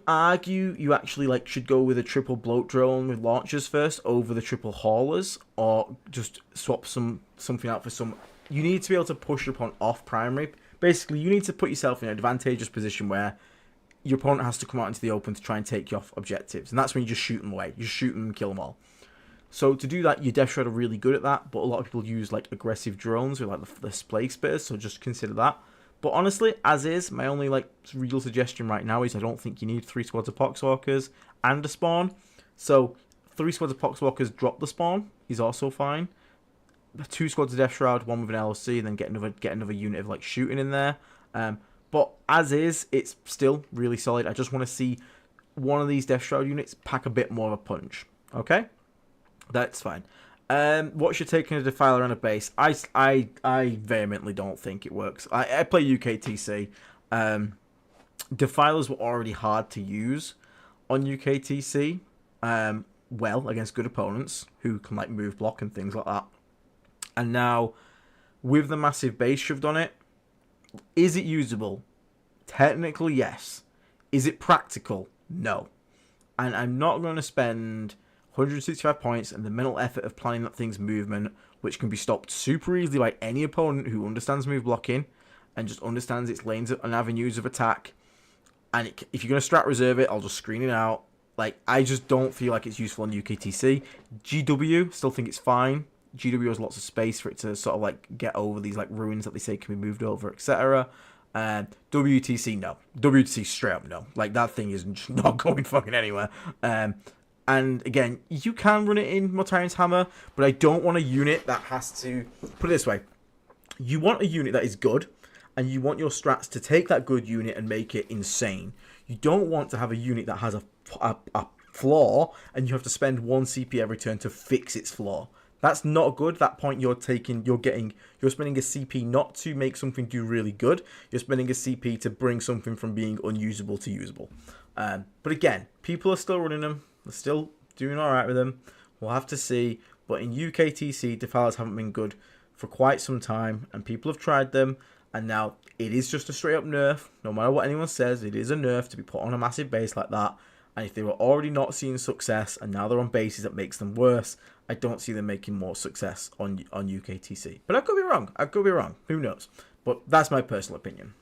Speaker 2: argue you actually like should go with a triple bloat drone with launchers first over the triple haulers, or just swap something out for some. You need to be able to push your opponent off primary. Basically, you need to put yourself in an advantageous position where your opponent has to come out into the open to try and take you off objectives. And that's when you just shoot them away. You just shoot them and kill them all. So to do that, your Death Shroud are really good at that. But a lot of people use like aggressive drones with like the Plague Spitters. So just consider that. But honestly, as is, my only like real suggestion right now is I don't think you need 3 squads of Poxwalkers and a spawn. So 3 squads of Poxwalkers, drop the spawn. He's also fine. 2 squads of Death Shroud, 1 with an LOC, and then get another unit of like shooting in there. But as is, it's still really solid. I just want to see one of these Death Shroud units pack a bit more of a punch. Okay, that's fine. What's your take on a Defiler and a base? I vehemently don't think it works. I play UKTC. Defilers were already hard to use on UKTC. Well, against good opponents who can like move block and things like that. And now, with the massive base shoved on it, is it usable? Technically, yes. Is it practical? No. And I'm not going to spend 165 points and the mental effort of planning that thing's movement, which can be stopped super easily by any opponent who understands move blocking and just understands its lanes and avenues of attack. And if you're going to strat reserve it, I'll just screen it out. Like, I just don't feel like it's useful on UKTC. GW, still think it's fine. GW has lots of space for it to sort of like get over these like ruins that they say can be moved over, etc. WTC, no. WTC straight up no. Like, that thing is not going fucking anywhere. And again, you can run it in Mortarian's Hammer, but I don't want a unit that has to... Put it this way. You want a unit that is good, and you want your strats to take that good unit and make it insane. You don't want to have a unit that has a flaw, and you have to spend 1 CP every turn to fix its flaw. That's not good. At that point, you're spending a CP not to make something do really good. You're spending a CP to bring something from being unusable to usable. But again, people are still running them. They're still doing all right with them. We'll have to see. But in UKTC, Defilers haven't been good for quite some time, and people have tried them. And now it is just a straight up nerf. No matter what anyone says, it is a nerf to be put on a massive base like that. And if they were already not seeing success, and now they're on bases that makes them worse, I don't see them making more success on UKTC. But I could be wrong. Who knows? But that's my personal opinion.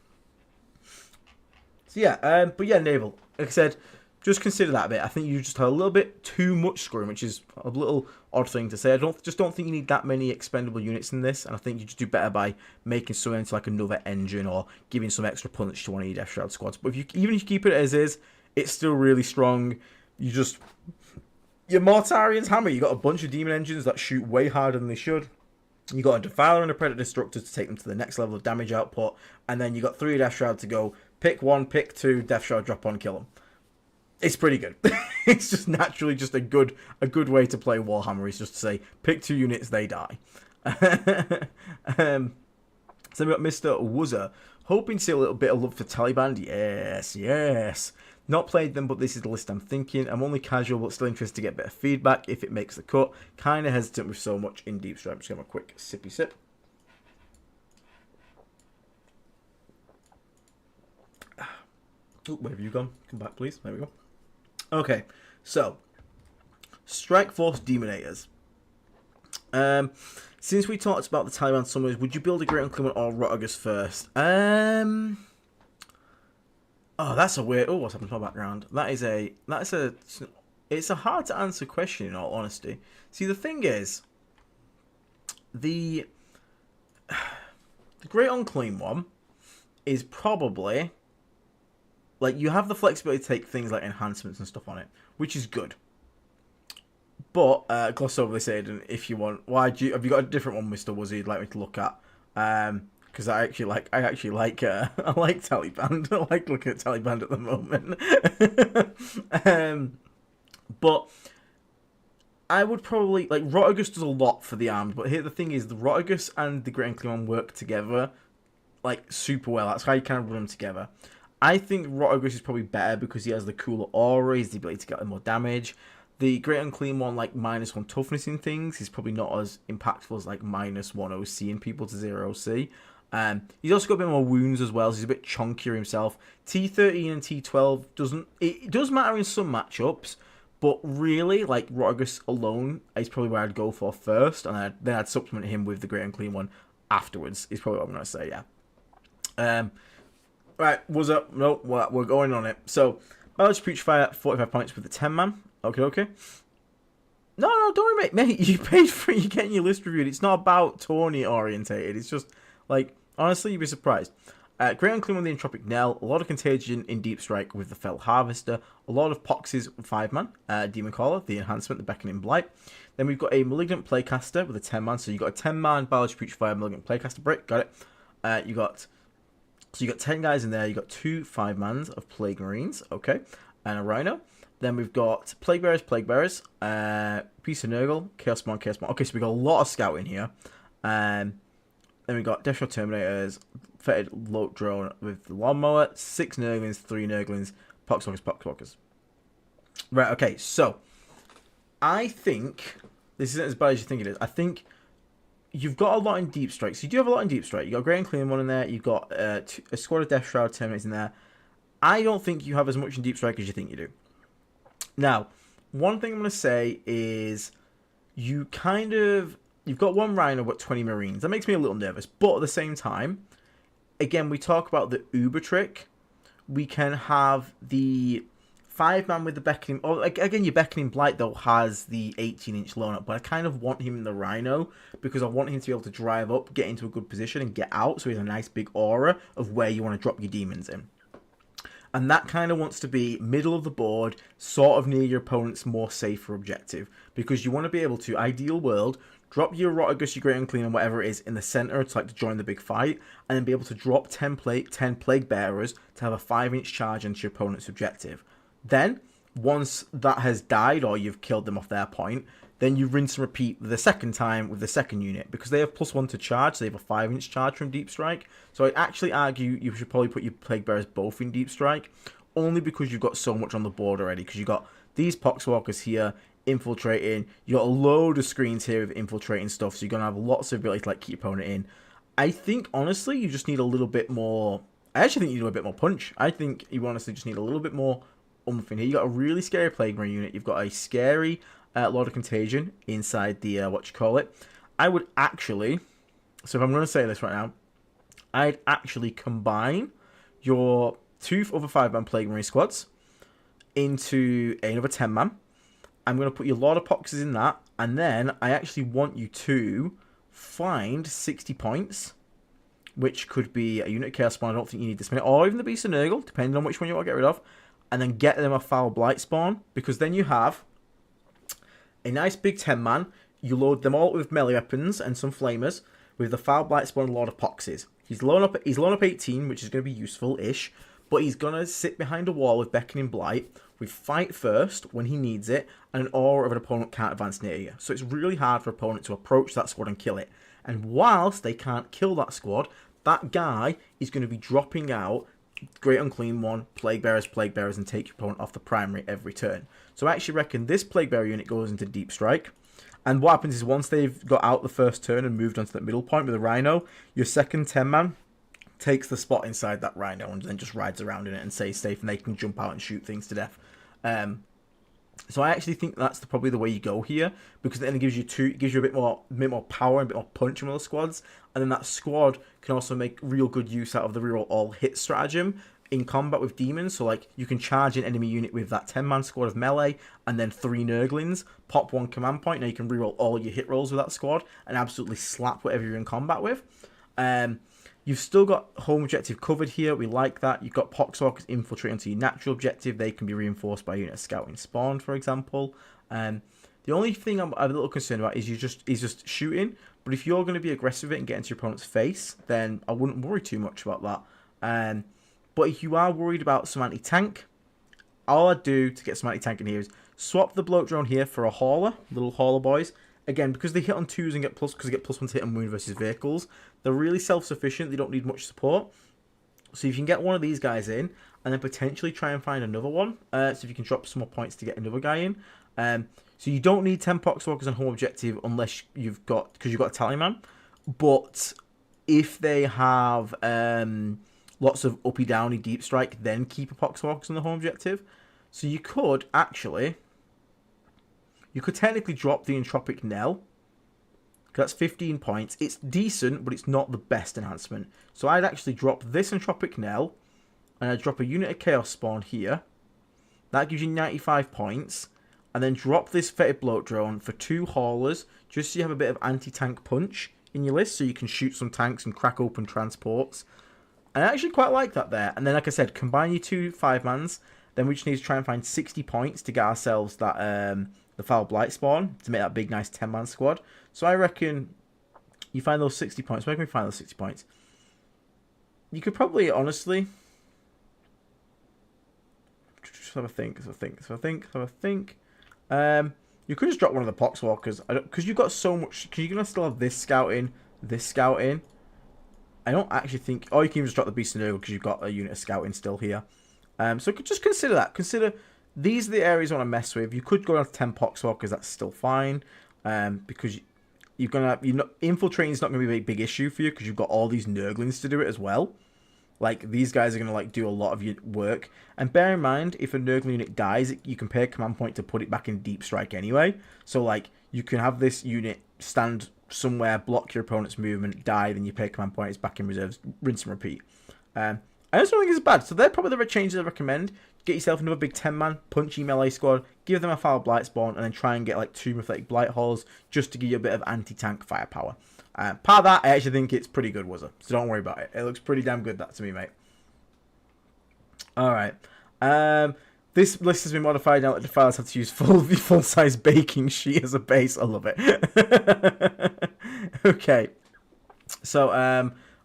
Speaker 2: So yeah, but yeah, Naval. Like I said, just consider that a bit. I think you just had a little bit too much screwing, which is a little odd thing to say. I don't think you need that many expendable units in this, and I think you just do better by making something into like another engine or giving some extra punch to one of your Death Shroud squads. But even if you keep it as is, it's still really strong. You just Your Mortarian's Hammer, you got a bunch of demon engines that shoot way harder than they should. You got a Defiler and a Predator Destructor to take them to the next level of damage output, and then you got 3 Death Shroud to go. Pick 1, pick 2, Death Shroud, drop on, kill them. It's pretty good. It's just naturally just a good way to play Warhammer. Is just to say, pick 2 units, they die. So we got Mr. Wuzza, hoping to see a little bit of love for Taliban. Yes. Not played them, but this is the list I'm thinking. I'm only casual, but still interested to get a bit of feedback if it makes the cut. Kind of hesitant with so much in Deep Strike. Just give a quick sippy sip. Oh, where have you gone? Come back, please. There we go. Okay, so Strike Force Demonators. Since we talked about the Taliban summoners, would you build a Great Unclean or Rotagus first? Oh, that's a weird. Oh, what's happened to my background? It's a hard to answer question in all honesty. See, the thing is, the Great Unclean one is probably like you have the flexibility to take things like enhancements and stuff on it, which is good. But gloss over this, Aiden, if you want. Have you got a different one, Mr. Wuzzy, you'd like me to look at? Because I actually like Taliban. I like looking at Taliban at the moment. But I would probably like Rotagus does a lot for the armed, but here the thing is the Rotagus and the Great Unclean one work together like super well. That's how you kind of run them together. I think Rotagus is probably better because he has the cooler aura, he has the ability to get more damage. The Great Unclean one, like -1 toughness in things, is probably not as impactful as like -1 OC in people to 0 OC. He's also got a bit more wounds as well, so he's a bit chunkier himself. T13 and T12 does matter in some matchups, but really, like Rotagus alone is probably where I'd go for first, and then I'd supplement him with the Great Unclean one afterwards. Is probably what I'm gonna say, yeah. Right, what's up? No, we're going on it. So, Biology Putrefier, 45 points with the 10-man. Okay. No, don't worry, mate. You paid for it. You're getting your list reviewed. It's not about tourney orientated. It's just, like, honestly, you'd be surprised. Great Unclean with the Entropic Knell. A lot of Contagion in Deep Strike with the Fell Harvester. A lot of Poxes 5-man. Demon Caller, the Enhancement, the Beckoning Blight. Then we've got a Malignant Playcaster with a 10-man. So you've got a 10-man Biology Putrefier Malignant Playcaster break. Got it. You got 10 guys in there. You got 2 5-mans of Plague Marines. Okay. And a Rhino. Then we've got Plague Bearers, Piece of Nurgle, Chaos Spawn. Okay, so we've got a lot of scouting here. Then we've got Death Shot Terminators, Fetid Load Drone with the Lawnmower, 6 Nurglings, 3 Nurglings, Poxwalkers. Right, okay, so I think this isn't as bad as you think it is. I think you've got a lot in Deep Strike. So you do have a lot in Deep Strike. You've got Great Unclean one in there. You've got a squad of Death Shroud Terminators in there. I don't think you have as much in Deep Strike as you think you do. Now, one thing I'm going to say is you've got 1 Rhino but 20 Marines. That makes me a little nervous. But at the same time, again, we talk about the Uber trick. We can have the 5-man with the Beckoning. Or again, your Beckoning Blight, though, has the 18-inch loan up. But I kind of want him in the Rhino because I want him to be able to drive up, get into a good position, and get out. So he has a nice big aura of where you want to drop your demons in. And that kind of wants to be middle of the board, sort of near your opponent's more safer objective. Because you want to be able to, ideal world, drop your Rotagus, your Great Unclean, and whatever it is in the center to like to join the big fight. And then be able to drop 10 Plague Bearers to have a 5-inch charge into your opponent's objective. Then, once that has died or you've killed them off their point, then you rinse and repeat the second time with the second unit. Because they have +1 to charge, so they have a 5-inch charge from Deep Strike. So I'd actually argue you should probably put your Plague Bearers both in Deep Strike. Only because you've got so much on the board already. Because you've got these Poxwalkers here, infiltrating. You've got a load of screens here with infiltrating stuff. So you're going to have lots of ability to like keep your opponent in. I think, honestly, you just need a little bit more... I actually think you need a bit more punch. I think you honestly just need a little bit more oomph in here. You've got a really scary Plague Marine unit. You've got a scary... Lord of Contagion inside the, I would actually, so if I'm going to say this right now, I'd actually combine your 2 other 5-man Plague Marine squads into another 10-man. I'm going to put your Lord of Poxes in that, and then I actually want you to find 60 points, which could be a unit of Chaos Spawn. I don't think you need this minute, or even the Beast of Nurgle, depending on which one you want to get rid of, and then get them a Foul Blight Spawn, because then you have a nice big 10-man. You load them all with melee weapons and some flamers with the Foul Blight Spawn and Lord of Poxes. He's lown up 18, which is going to be useful-ish, but he's going to sit behind a wall with Beckoning Blight, with Fight First when he needs it, and an aura of an opponent can't advance near you. So it's really hard for opponent to approach that squad and kill it. And whilst they can't kill that squad, that guy is going to be dropping out Great Unclean One, Plague Bearers, and take your opponent off the primary every turn. So I actually reckon this Plague Bearer unit goes into Deep Strike. And what happens is once they've got out the first turn and moved onto that middle point with a Rhino, your second 10-man takes the spot inside that Rhino and then just rides around in it and stays safe, and they can jump out and shoot things to death. So I actually think that's probably the way you go here, because then it gives you a bit more power and a bit more punch in other squads, and then that squad can also make real good use out of the reroll all hit stratagem in combat with demons. So like you can charge an enemy unit with that 10-man squad of melee and then 3 Nurglings, pop 1 command point. Now you can reroll all your hit rolls with that squad and absolutely slap whatever you're in combat with. You've still got home objective covered here. We like that. You've got Poxwalkers infiltrate into your natural objective. They can be reinforced by a unit of scouting spawn, for example. The only thing I'm a little concerned about is just shooting. But if you're going to be aggressive with it and get into your opponent's face, then I wouldn't worry too much about that. But if you are worried about some anti-tank, all I'd do to get some anti-tank in here is swap the bloat drone here for a hauler, little hauler boys. Again, because they hit on 2s and get plus, because they get +1 to hit and wound versus vehicles, they're really self-sufficient. They don't need much support. So if you can get one of these guys in, and then potentially try and find another one, so if you can drop some more points to get another guy in. So you don't need 10 Poxwalkers on home objective unless you've got a Tallyman. But if they have lots of uppy downy deep strike, then keep a Poxwalkers on the home objective. So you could actually... You could technically drop the Entropic Knell. That's 15 points. It's decent, but it's not the best enhancement. So I'd actually drop this Entropic Knell, and I'd drop a unit of Chaos Spawn here. That gives you 95 points. And then drop this Fetid Bloat Drone for 2 haulers, just so you have a bit of anti-tank punch in your list, so you can shoot some tanks and crack open transports. And I actually quite like that there. And then, like I said, combine your 2 5-mans. Then we just need to try and find 60 points to get ourselves that... the Foul Blight Spawn to make that big, nice 10-man squad. So I reckon you find those 60 points. Where can we find those 60 points? You could probably, honestly... Just have a think. You could just drop one of the Poxwalkers. Because you've got so much... Because you're going to still have this scouting. I don't actually think... Oh, you can even just drop the Beast of Nurgle because you've got a unit of scouting still here. So just consider that. Consider... These are the areas I want to mess with. You could go down to 10 Poxwalkers, that's still fine. Because infiltrating is not going to be a big issue for you because you've got all these Nurglings to do it as well. Like, these guys are going to, like, do a lot of your work. And bear in mind, if a Nurgling unit dies, you can pay a command point to put it back in Deep Strike anyway. So, like, you can have this unit stand somewhere, block your opponent's movement, die, then you pay a command point, it's back in reserves, rinse and repeat. I just don't think it's bad. So they're probably the changes I recommend. Get yourself another big 10-man, punchy melee squad, give them a Foul Blight Spawn, and then try and get like 2 Reflected Blight Halls just to give you a bit of anti-tank firepower. Part of that, I actually think it's pretty good, Wuzza. So don't worry about it. It looks pretty damn good, that to me, mate. Alright. This list has been modified now that the files have to use full-size baking sheet as a base. I love it. Okay. So,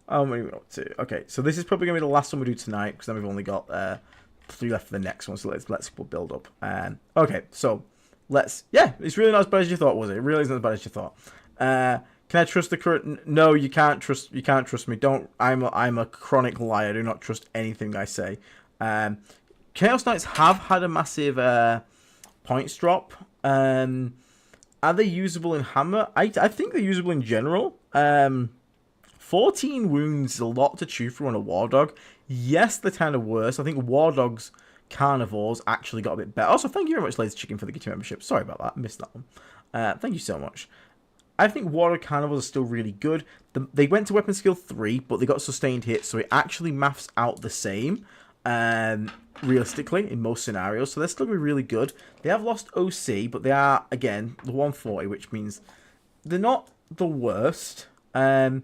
Speaker 2: okay, so this is probably going to be the last one we do tonight, because then we've only got 3 left for the next one, so let's build up. Okay, so it's really not as bad as you thought, was it? It really isn't as bad as you thought. Can I trust the current? No, you can't trust me. I'm a chronic liar. Do not trust anything I say. Chaos Knights have had a massive points drop. Are they usable in Hammer? I think they're usable in general. 14 wounds is a lot to chew through on a War Dog. Yes, they're kind of worse. I think War Dogs Carnivores actually got a bit better. Also, thank you very much, Lazy Chicken, for the GT membership. Sorry about that. I missed that one. Thank you so much. I think War Dog Carnivores are still really good. They went to Weapon Skill 3, but they got sustained hits, so it actually maths out the same, realistically, in most scenarios. So they're still going to be really good. They have lost OC, but they are, again, the 140, which means they're not the worst. So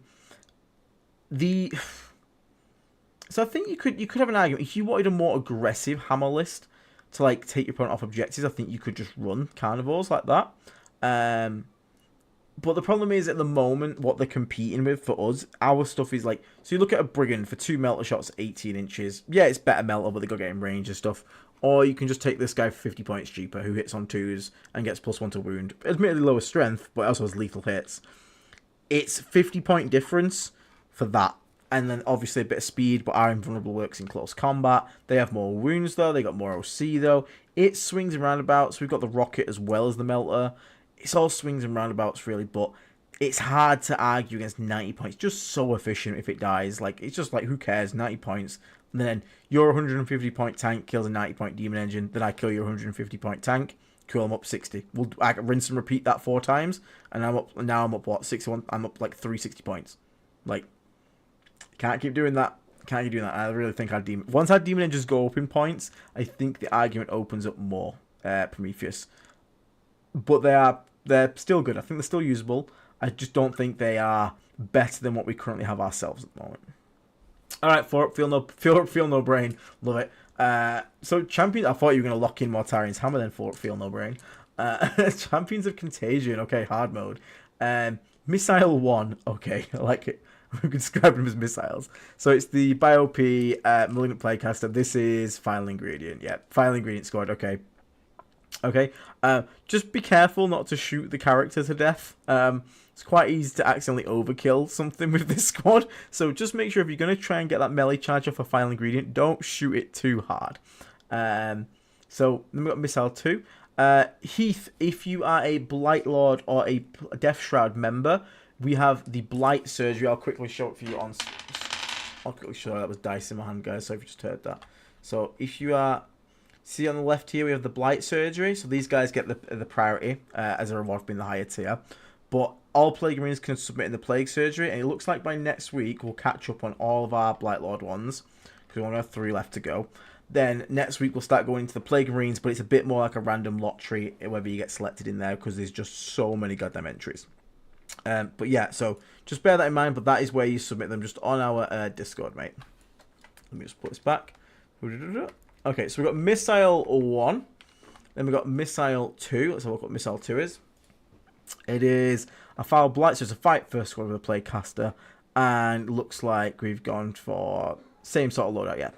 Speaker 2: I think you could have an argument if you wanted a more aggressive hammer list to like take your opponent off objectives. I think you could just run carnivores like that. But the problem is, at the moment, what they're competing with for us, our stuff is like... So you look at a Brigand for 2 melter shots, 18 inches. Yeah, it's better melter, but they got to get in range and stuff. Or you can just take this guy for 50 points cheaper, who hits on 2s and gets +1 to wound. Admittedly lower strength, but also has lethal hits. It's 50-point difference for that. And then obviously a bit of speed, but our invulnerable works in close combat. They have more wounds though, they got more OC though. It swings and roundabouts. We've got the rocket as well as the melter. It's all swings and roundabouts really, but it's hard to argue against 90 points. Just so efficient if it dies. Like, it's just like, who cares, 90 points. And then your 150-point tank kills a 90-point demon engine, then I kill your 150-point tank. Cool, I'm up 60. I can rinse and repeat that 4 times, and now I'm up what, 61? I'm up like 360 points. Like, can't keep doing that. Can't keep doing that. I really think once our demon engines go up in points, I think the argument opens up more. Prometheus, but they're still good. I think they're still usable. I just don't think they are better than what we currently have ourselves at the moment. All right, feel no brain, love it. So champion, I thought you were gonna lock in Mortarian's hammer then. Feel no brain. Champions of Contagion, okay, hard mode. Missile 1, okay, I like it. We can describe them as missiles. So it's the BioP Malignant Playcaster. This is Final Ingredient. Yeah, Final Ingredient squad. Okay. Okay. Just be careful not to shoot the character to death. It's quite easy to accidentally overkill something with this squad. So just make sure if you're going to try and get that melee charge off a Final Ingredient, don't shoot it too hard. So then we've got Missile 2. Heath, if you are a Blight Lord or a Death Shroud member, we have the Blight Surgery. I'll quickly show it for you on... I'll quickly show you. That was dice in my hand, guys. So if you just heard that. So if you are... See on the left here, we have the Blight Surgery. So these guys get the priority as a reward for being the higher tier. But all Plague Marines can submit in the Plague Surgery. And it looks like by next week, we'll catch up on all of our Blight Lord ones. Because we only have 3 left to go. Then next week, we'll start going into the Plague Marines. But it's a bit more like a random lottery, whether you get selected in there. Because there's just so many goddamn entries. But yeah, so just bear that in mind, but that is where you submit them, just on our Discord, mate. Let me just put this back. Okay, so we've got Missile 1, then we've got Missile 2. Let's have a look what Missile 2 is. It is a Foul Blight, so it's a fight first squad with a Playcaster, and looks like we've gone for same sort of loadout, yeah.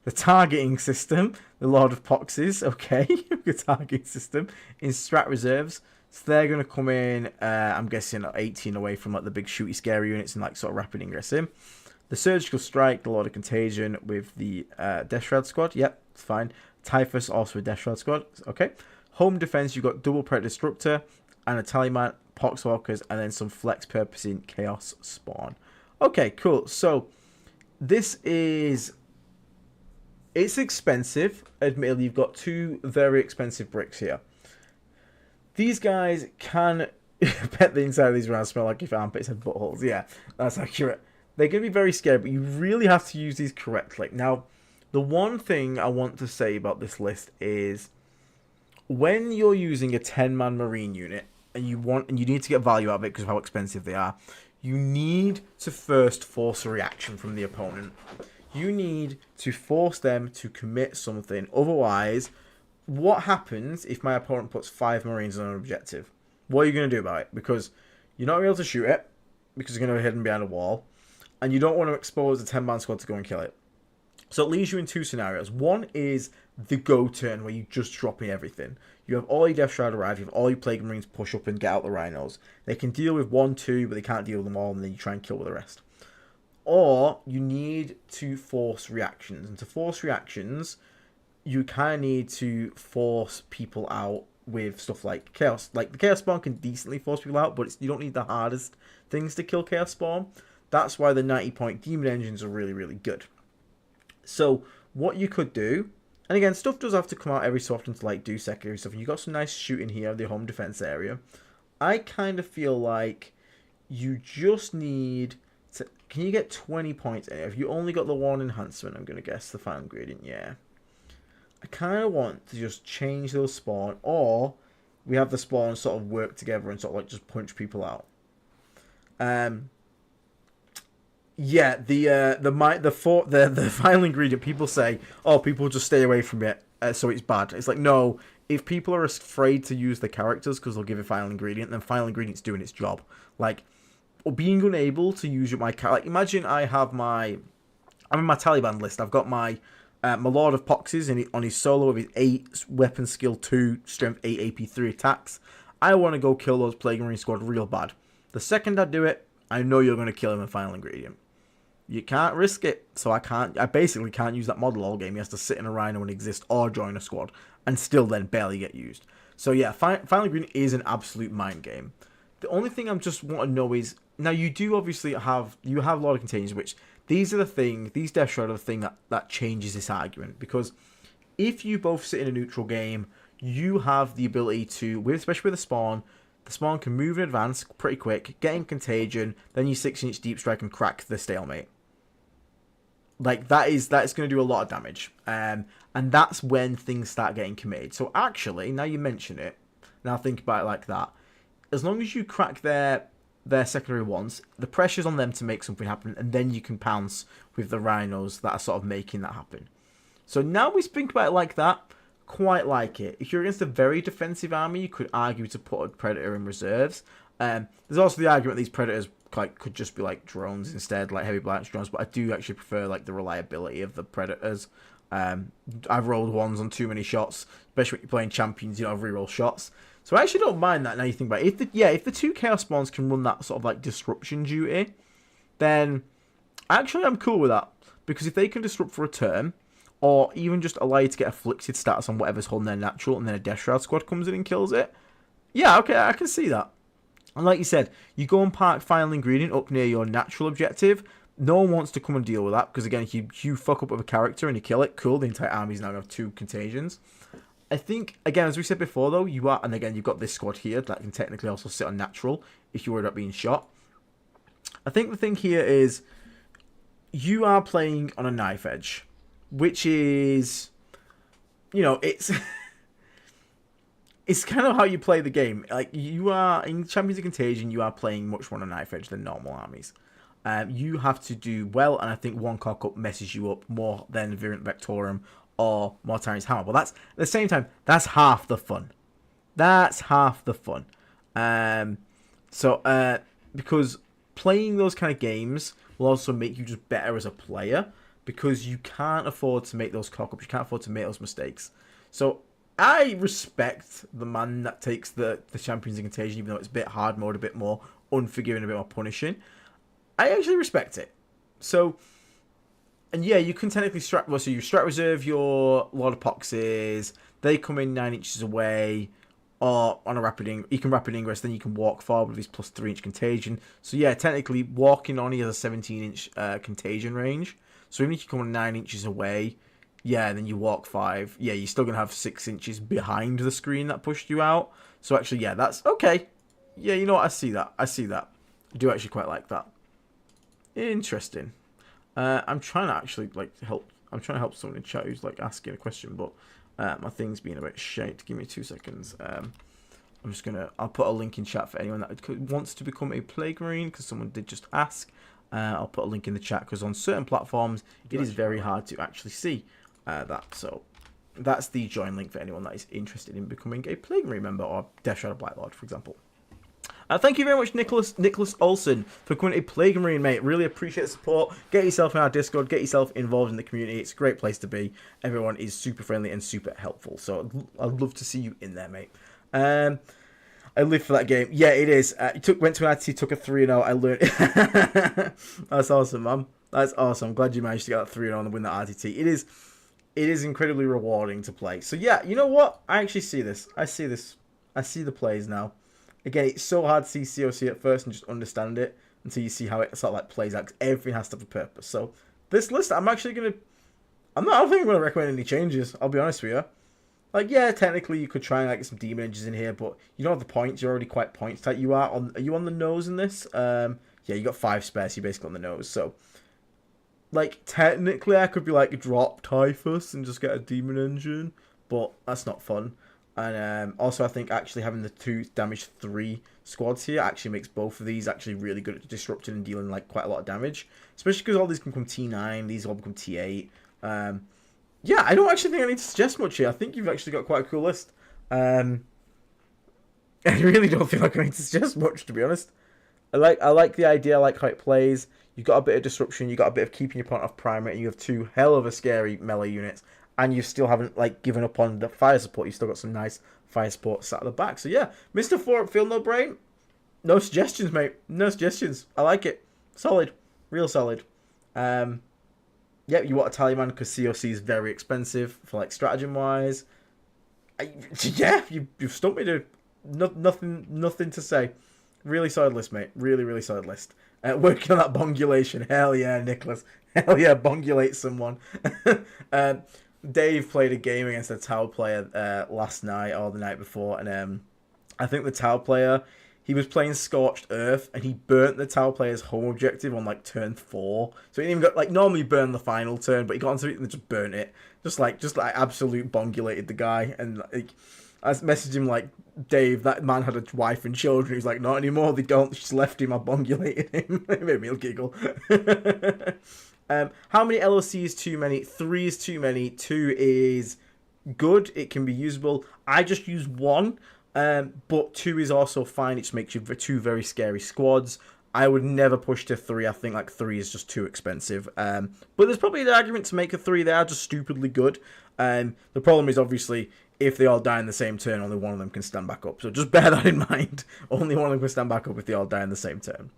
Speaker 2: The targeting system, the Lord of Poxes, okay, the targeting system, in Strat Reserves. So they're going to come in, I'm guessing, 18 away from like the big shooty scary units and like sort of rapid ingress in. The Surgical Strike, the Lord of Contagion with the Death Shroud squad. Yep, it's fine. Typhus, also a Death Shroud squad. Okay. Home Defense, you've got Double Predator Disruptor and a Taliman, Poxwalkers, and then some flex purposing Chaos Spawn. Okay, cool. So this is... It's expensive. Admittedly, you've got 2 very expensive bricks here. These guys can... bet the inside of these rounds smell like your armpits and buttholes. Yeah, that's accurate. They're going to be very scary, but you really have to use these correctly. Now, the one thing I want to say about this list is when you're using a 10-man Marine unit and you need to get value out of it because of how expensive they are, you need to first force a reaction from the opponent. You need to force them to commit something. Otherwise... What happens if my opponent puts 5 Marines on an objective? What are you going to do about it? Because you're not going to be able to shoot it, because you're going to be hidden behind a wall, and you don't want to expose a 10-man squad to go and kill it. So it leaves you in 2 scenarios. One is the go turn, where you just drop in everything. You have all your Death Shroud arrive, you have all your Plague Marines push up and get out the Rhinos. They can deal with 1, 2, but they can't deal with them all, and then you try and kill with the rest. Or you need to force reactions. And to force reactions... you kind of need to force people out with stuff like Chaos. Like, the Chaos Spawn can decently force people out, but you don't need the hardest things to kill Chaos Spawn. That's why the 90-point Demon Engines are really, really good. So, what you could do... And again, stuff does have to come out every so often to, like, do secondary stuff. And you've got some nice shooting here, the home defense area. I kind of feel like you just need to... Can you get 20 points in it? If you only got the 1 enhancement, I'm going to guess, the Final Ingredient, yeah. I kind of want to just change those spawn, or we have the spawn sort of work together and sort of like just punch people out. Yeah, the Final Ingredient, people say, oh, people just stay away from it, so it's bad. It's like, no, if people are afraid to use the characters because they'll give a final ingredient, then final ingredient's doing its job. Like, or being unable to use my character. Like, imagine I'm in my Taliban list. I've got my Lord of Poxes on his solo with his 8 weapon skill 2, strength 8, AP 3 attacks. I want to go kill those Plague Marine squad real bad. The second I do it, I know you're going to kill him in final ingredient. You can't risk it, so I basically can't use that model all game. He has to sit in a Rhino and exist or join a squad and still then barely get used. So yeah, final ingredient is an absolute mind game. The only thing I just want to know is, now you do obviously have a lot of containers, which these Death Shroud are the thing that changes this argument, because if you both sit in a neutral game, you have the ability to, especially with the spawn can move in advance pretty quick, get in contagion, then you 6-inch deep strike and crack the stalemate. Like, that's going to do a lot of damage. And that's when things start getting committed. So actually, now you mention it, now think about it like that, as long as you crack their secondary ones, the pressure's on them to make something happen, and then you can pounce with the rhinos that are sort of making that happen. So now we think about it like that, quite like it. If you're against a very defensive army, you could argue to put a Predator in reserves. There's also the argument these Predators could just be like drones instead, like heavy blast drones, but I do actually prefer like the reliability of the Predators. I've rolled ones on too many shots, especially when you're playing champions, you know, reroll shots. So I actually don't mind that now you think about it. If the 2 Chaos Spawns can run that sort of like disruption duty, then actually I'm cool with that. Because if they can disrupt for a turn, or even just allow you to get afflicted status on whatever's holding their natural, and then a Death Shroud squad comes in and kills it, yeah, okay, I can see that. And like you said, you go and park final ingredient up near your natural objective. No one wants to come and deal with that, because again, if you fuck up with a character and you kill it, cool, the entire army's now going to have 2 contagions. I think, again, as we said before, though, and again, you've got this squad here that can technically also sit on natural if you're worried about being shot. I think the thing here is, you are playing on a knife edge, which is, you know, it's it's kind of how you play the game. Like, you are, in Champions of Contagion, you are playing much more on a knife edge than normal armies. You have to do well, and I think one cock-up messes you up more than Virulent Vectorum or Mortari's Hammer. But that's, at the same time, that's half the fun. That's half the fun. Because playing those kind of games will also make you just better as a player, because you can't afford to make those cock-ups. You can't afford to make those mistakes. So I respect the man that takes the Champions of Contagion, even though it's a bit hard mode, a bit more unforgiving, a bit more punishing. I actually respect it. So, and yeah, you can technically strat. Well, so you strat reserve your Lord of Poxes. They come in 9 inches away, or on a you can rapid ingress. Then you can walk forward with his plus 3-inch contagion. So yeah, technically walking on, he has a 17-inch contagion range. So even if you come 9 inches away, yeah, then you walk 5. Yeah, you're still gonna have 6 inches behind the screen that pushed you out. So actually, yeah, that's okay. Yeah, you know what? I see that. I do actually quite like that. Interesting. I'm trying to actually help. I'm trying to help someone in chat who's asking a question, but my thing's being a bit shite. Give me 2 seconds. I'll put a link in chat for anyone that wants to become a Plague Marine, because someone did just ask. I'll put a link in the chat, because on certain platforms it is very hard to actually see that. So that's the join link for anyone that is interested in becoming a Plague Marine member, or Death Shadow Black Lord, for example. Thank you very much, Nicholas Olsen, for becoming a Plague Marine, mate. Really appreciate the support. Get yourself in our Discord. Get yourself involved in the community. It's a great place to be. Everyone is super friendly and super helpful. So I'd love to see you in there, mate. I live for that game. Yeah, it is. Went to an RTT, took a 3-0. I learned. That's awesome, man. That's awesome. I'm glad you managed to get that 3-0 and win that RTT. It is incredibly rewarding to play. So yeah, you know what? I actually see this. I see the plays now. Again, it's so hard to see COC at first and just understand it until you see how it sort of plays out, because everything has to have a purpose. So this list, I don't think I'm going to recommend any changes, I'll be honest with you. Yeah, technically you could try and get some demon engines in here, but you don't have the points. You're already quite points tight. Are you on the nose in this? Yeah, you got 5 spares. You're basically on the nose. So technically I could be drop Typhus and just get a demon engine, but that's not fun. And also I think actually having the 2 damage 3 squads here actually makes both of these actually really good at disrupting and dealing quite a lot of damage, especially because all these can become T9, these all become T8. Yeah, I don't actually think I need to suggest much here. I think you've actually got quite a cool list. I really don't feel like I need to suggest much, to be honest. I like the idea. I like how it plays. You've got a bit of disruption. You've got a bit of keeping your opponent off primer, and you have two hell of a scary melee units. And you still haven't like given up on the fire support. You've still got some nice fire support sat at the back. So yeah, Mr. 4 Feel No Brain. No suggestions, mate. No suggestions. I like it. Solid. Real solid. Yeah, you want a Tallyman because COC is very expensive for like stratagem wise. Yeah, you've stumped me, dude. Nothing to say. Really solid list, mate. Really solid list. Working on that bongulation. Hell yeah, Nicholas. Hell yeah, bongulate someone. Dave played a game against a Tau player last night or the night before, and I think the Tau player, he was playing Scorched Earth, and he burnt the Tau player's home objective on like turn 4. So he didn't even got like normally burn the final turn, but he got onto it and just burnt it. Just like absolute bongulated the guy, and like I messaged him like, Dave, that man had a wife and children. He's like, not anymore. They don't. She just left him. I bongulated him. It made me giggle. How many LOC is too many? 3 is too many. 2 is good. It can be usable. I just use 1, but 2 is also fine. It just makes you 2 very scary squads. I would never push to 3. I think like 3 is just too expensive. But there's probably an argument to make a 3. They are just stupidly good. The problem is obviously if they all die in the same turn, only one of them can stand back up. So just bear that in mind. Only one of them can stand back up if they all die in the same turn.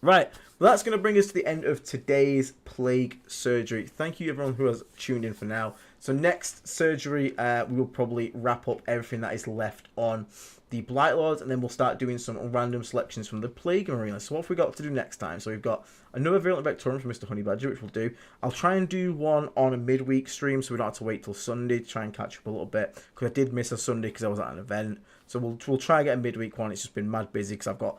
Speaker 2: Right, well, that's going to bring us to the end of today's Plague Surgery. Thank you, everyone who has tuned in for now. So next surgery, we will probably wrap up everything that is left on the Blight Lords, and then we'll start doing some random selections from the Plague Marina. So what have we got to do next time? So we've got another Virulent Vectorium from Mr. Honey Badger, which we'll do. I'll try and do one on a midweek stream, so we don't have to wait till Sunday to try and catch up a little bit, because I did miss a Sunday because I was at an event. So we'll try and get a midweek one. It's just been mad busy because I've got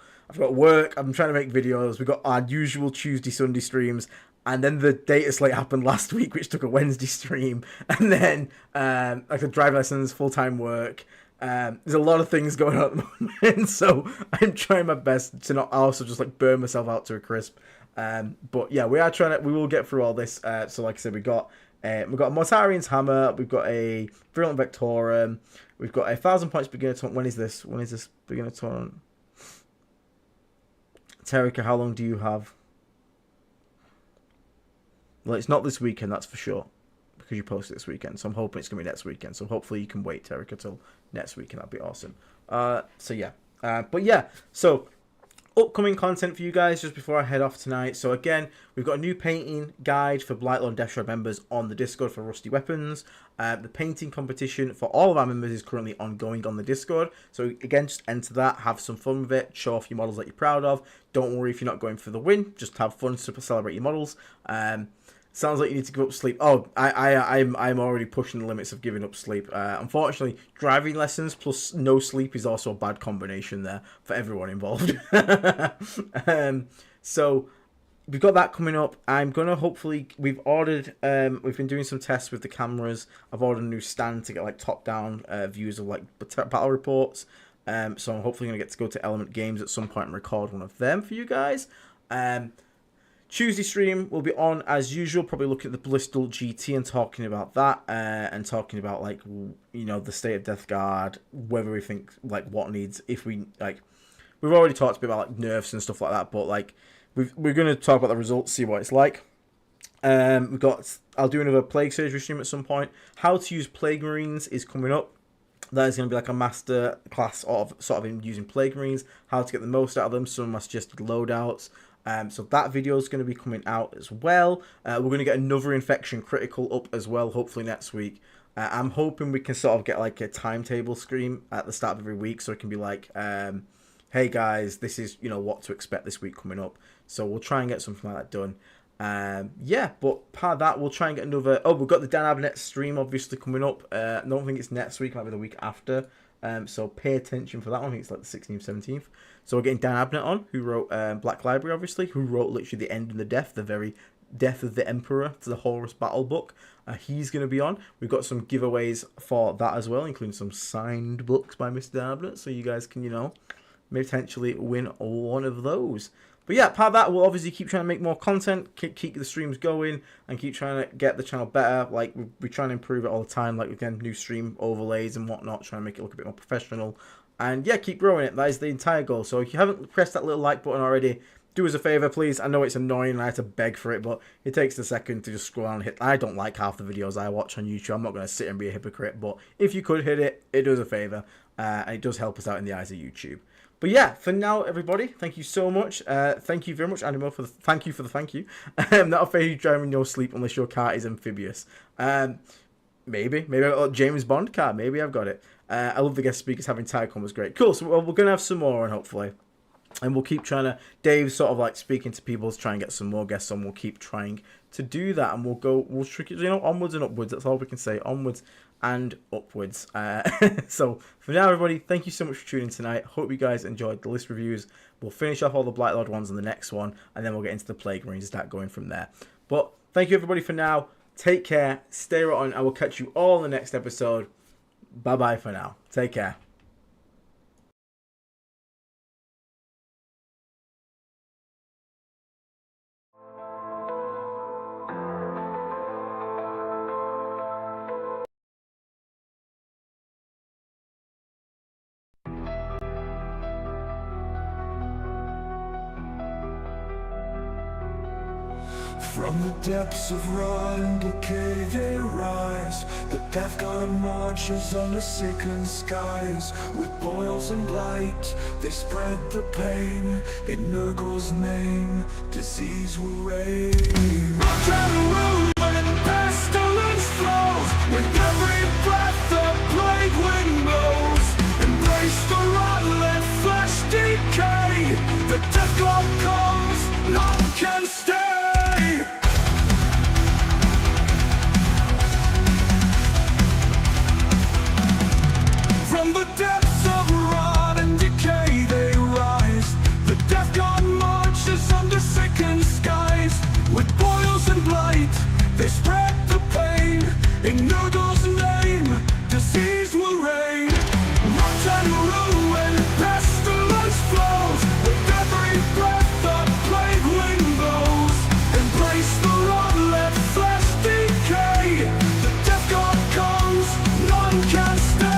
Speaker 2: work. I'm trying to make videos. We've got our usual Tuesday, Sunday streams. And then the data slate happened last week, which took a Wednesday stream. And then like the driving lessons, full-time work. There's a lot of things going on at the moment. So I'm trying my best to not also just like burn myself out to a crisp. But yeah, we will get through all this. So like I said, we've got a Mortarian's Hammer. We've got a Virulent Vectorium. We've got a 1,000 points beginner tournament. When is this beginner tournament? Terrica, how long do you have? Well, it's not this weekend, that's for sure, because you posted this weekend. So I'm hoping it's going to be next weekend. So hopefully you can wait, Terrica, till next weekend. That'd be awesome. So yeah. But yeah, so upcoming content for you guys just before I head off tonight. So again, we've got a new painting guide for Blightlord and Death Shroud members on the Discord for Rusty Weapons. The painting competition for all of our members is currently ongoing on the Discord. So again, just enter that, have some fun with it, show off your models that you're proud of. Don't worry if you're not going for the win, just have fun to celebrate your models. Sounds like you need to give up sleep. Oh, I'm already pushing the limits of giving up sleep. Unfortunately, driving lessons plus no sleep is also a bad combination there for everyone involved. So we've got that coming up. I'm gonna hopefully we've been doing some tests with the cameras. I've ordered a new stand to get like top-down views of like battle reports. So I'm hopefully gonna get to go to Element Games at some point and record one of them for you guys. Tuesday stream will be on as usual, probably looking at the Bristol GT and talking about that, and talking about like, you know, the state of Death Guard, whether we think like what needs, if we like, we've already talked a bit about like nerfs and stuff like that, but like we're going to talk about the results, see what it's like. I'll do another Plague Surgery stream at some point. How to use Plague Marines is coming up. That is going to be like a master class of sort of in using Plague Marines, how to get the most out of them, some of my suggested loadouts. So that video is going to be coming out as well. We're going to get another Infection Critical up as well, hopefully next week. I'm hoping we can sort of get like a timetable screen at the start of every week, so it can be like, hey guys, this is, you know, what to expect this week coming up. So we'll try and get something like that done. Yeah, but part of that, we'll try and get another. Oh, we've got the Dan Abnett stream obviously coming up. I don't think it's next week, it might be the week after. So pay attention for that one. I think it's like the 16th, 17th. So we're getting Dan Abnett on, who wrote Black Library, obviously, who wrote literally The End and the Death, the very death of the Emperor to the Horus Battle book. He's going to be on. We've got some giveaways for that as well, including some signed books by Mr. Dan Abnett, so you guys can, you know, potentially win one of those. But yeah, part of that, we'll obviously keep trying to make more content, keep the streams going, and keep trying to get the channel better. Like, we're trying to improve it all the time, like, again, new stream overlays and whatnot, trying to make it look a bit more professional. And yeah, keep growing it. That is the entire goal. So if you haven't pressed that little like button already, do us a favor, please. I know it's annoying and I have to beg for it, but it takes a second to just scroll down and hit. I don't like half the videos I watch on YouTube. I'm not going to sit and be a hypocrite, but if you could hit it, it does a favor. And it does help us out in the eyes of YouTube. But yeah, for now, everybody, thank you so much. Thank you very much, Animal, for the thank you. Not afraid you drive in your sleep unless your car is amphibious. Maybe I've got a James Bond car. Maybe I've got it. I love the guest speakers. Having Tycon was great. Cool. So we're going to have some more on, hopefully. And we'll keep trying to, Dave's sort of like speaking to people to try and get some more guests on. We'll keep trying to do that. And we'll trick it, onwards and upwards. That's all we can say. Onwards and upwards. So for now, everybody, thank you so much for tuning in tonight. Hope you guys enjoyed the list reviews. We'll finish off all the Blight Lord ones on the next one. And then we'll get into the Plague Marines and start going from there. But thank you, everybody, for now. Take care. Stay right on. I will catch you all in the next episode. Bye-bye for now. Take care.
Speaker 1: From the depths of rot and decay they rise. The death god marches on the sickened skies. With boils and blight, they spread the pain. In Nurgle's name, disease will reign. Rot and ruin and pestilence flows. With every breath the plague wind blows. Embrace the rot, let flesh decay. The death god comes, none can stay. From the depths of rot and decay they rise. The death god marches under sickened skies. With boils and blight, they spread the pain. In Nurgle's name, disease will reign. Rot and ruin, pestilence flows. With every breath the plague wind blows. Embrace the rot, let flesh decay. The death god comes, none can stay.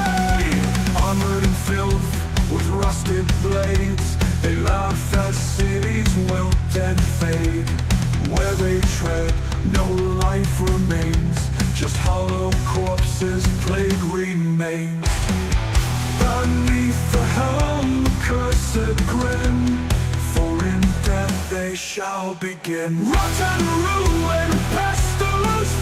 Speaker 1: Armored and filth with rusted blades, they laugh as cities wilt and fade. Where they tread, no life remains, just hollow corpses, plague remains. Beneath the helm, the cursed grin, for in death they shall begin. Rot and ruin, pestilence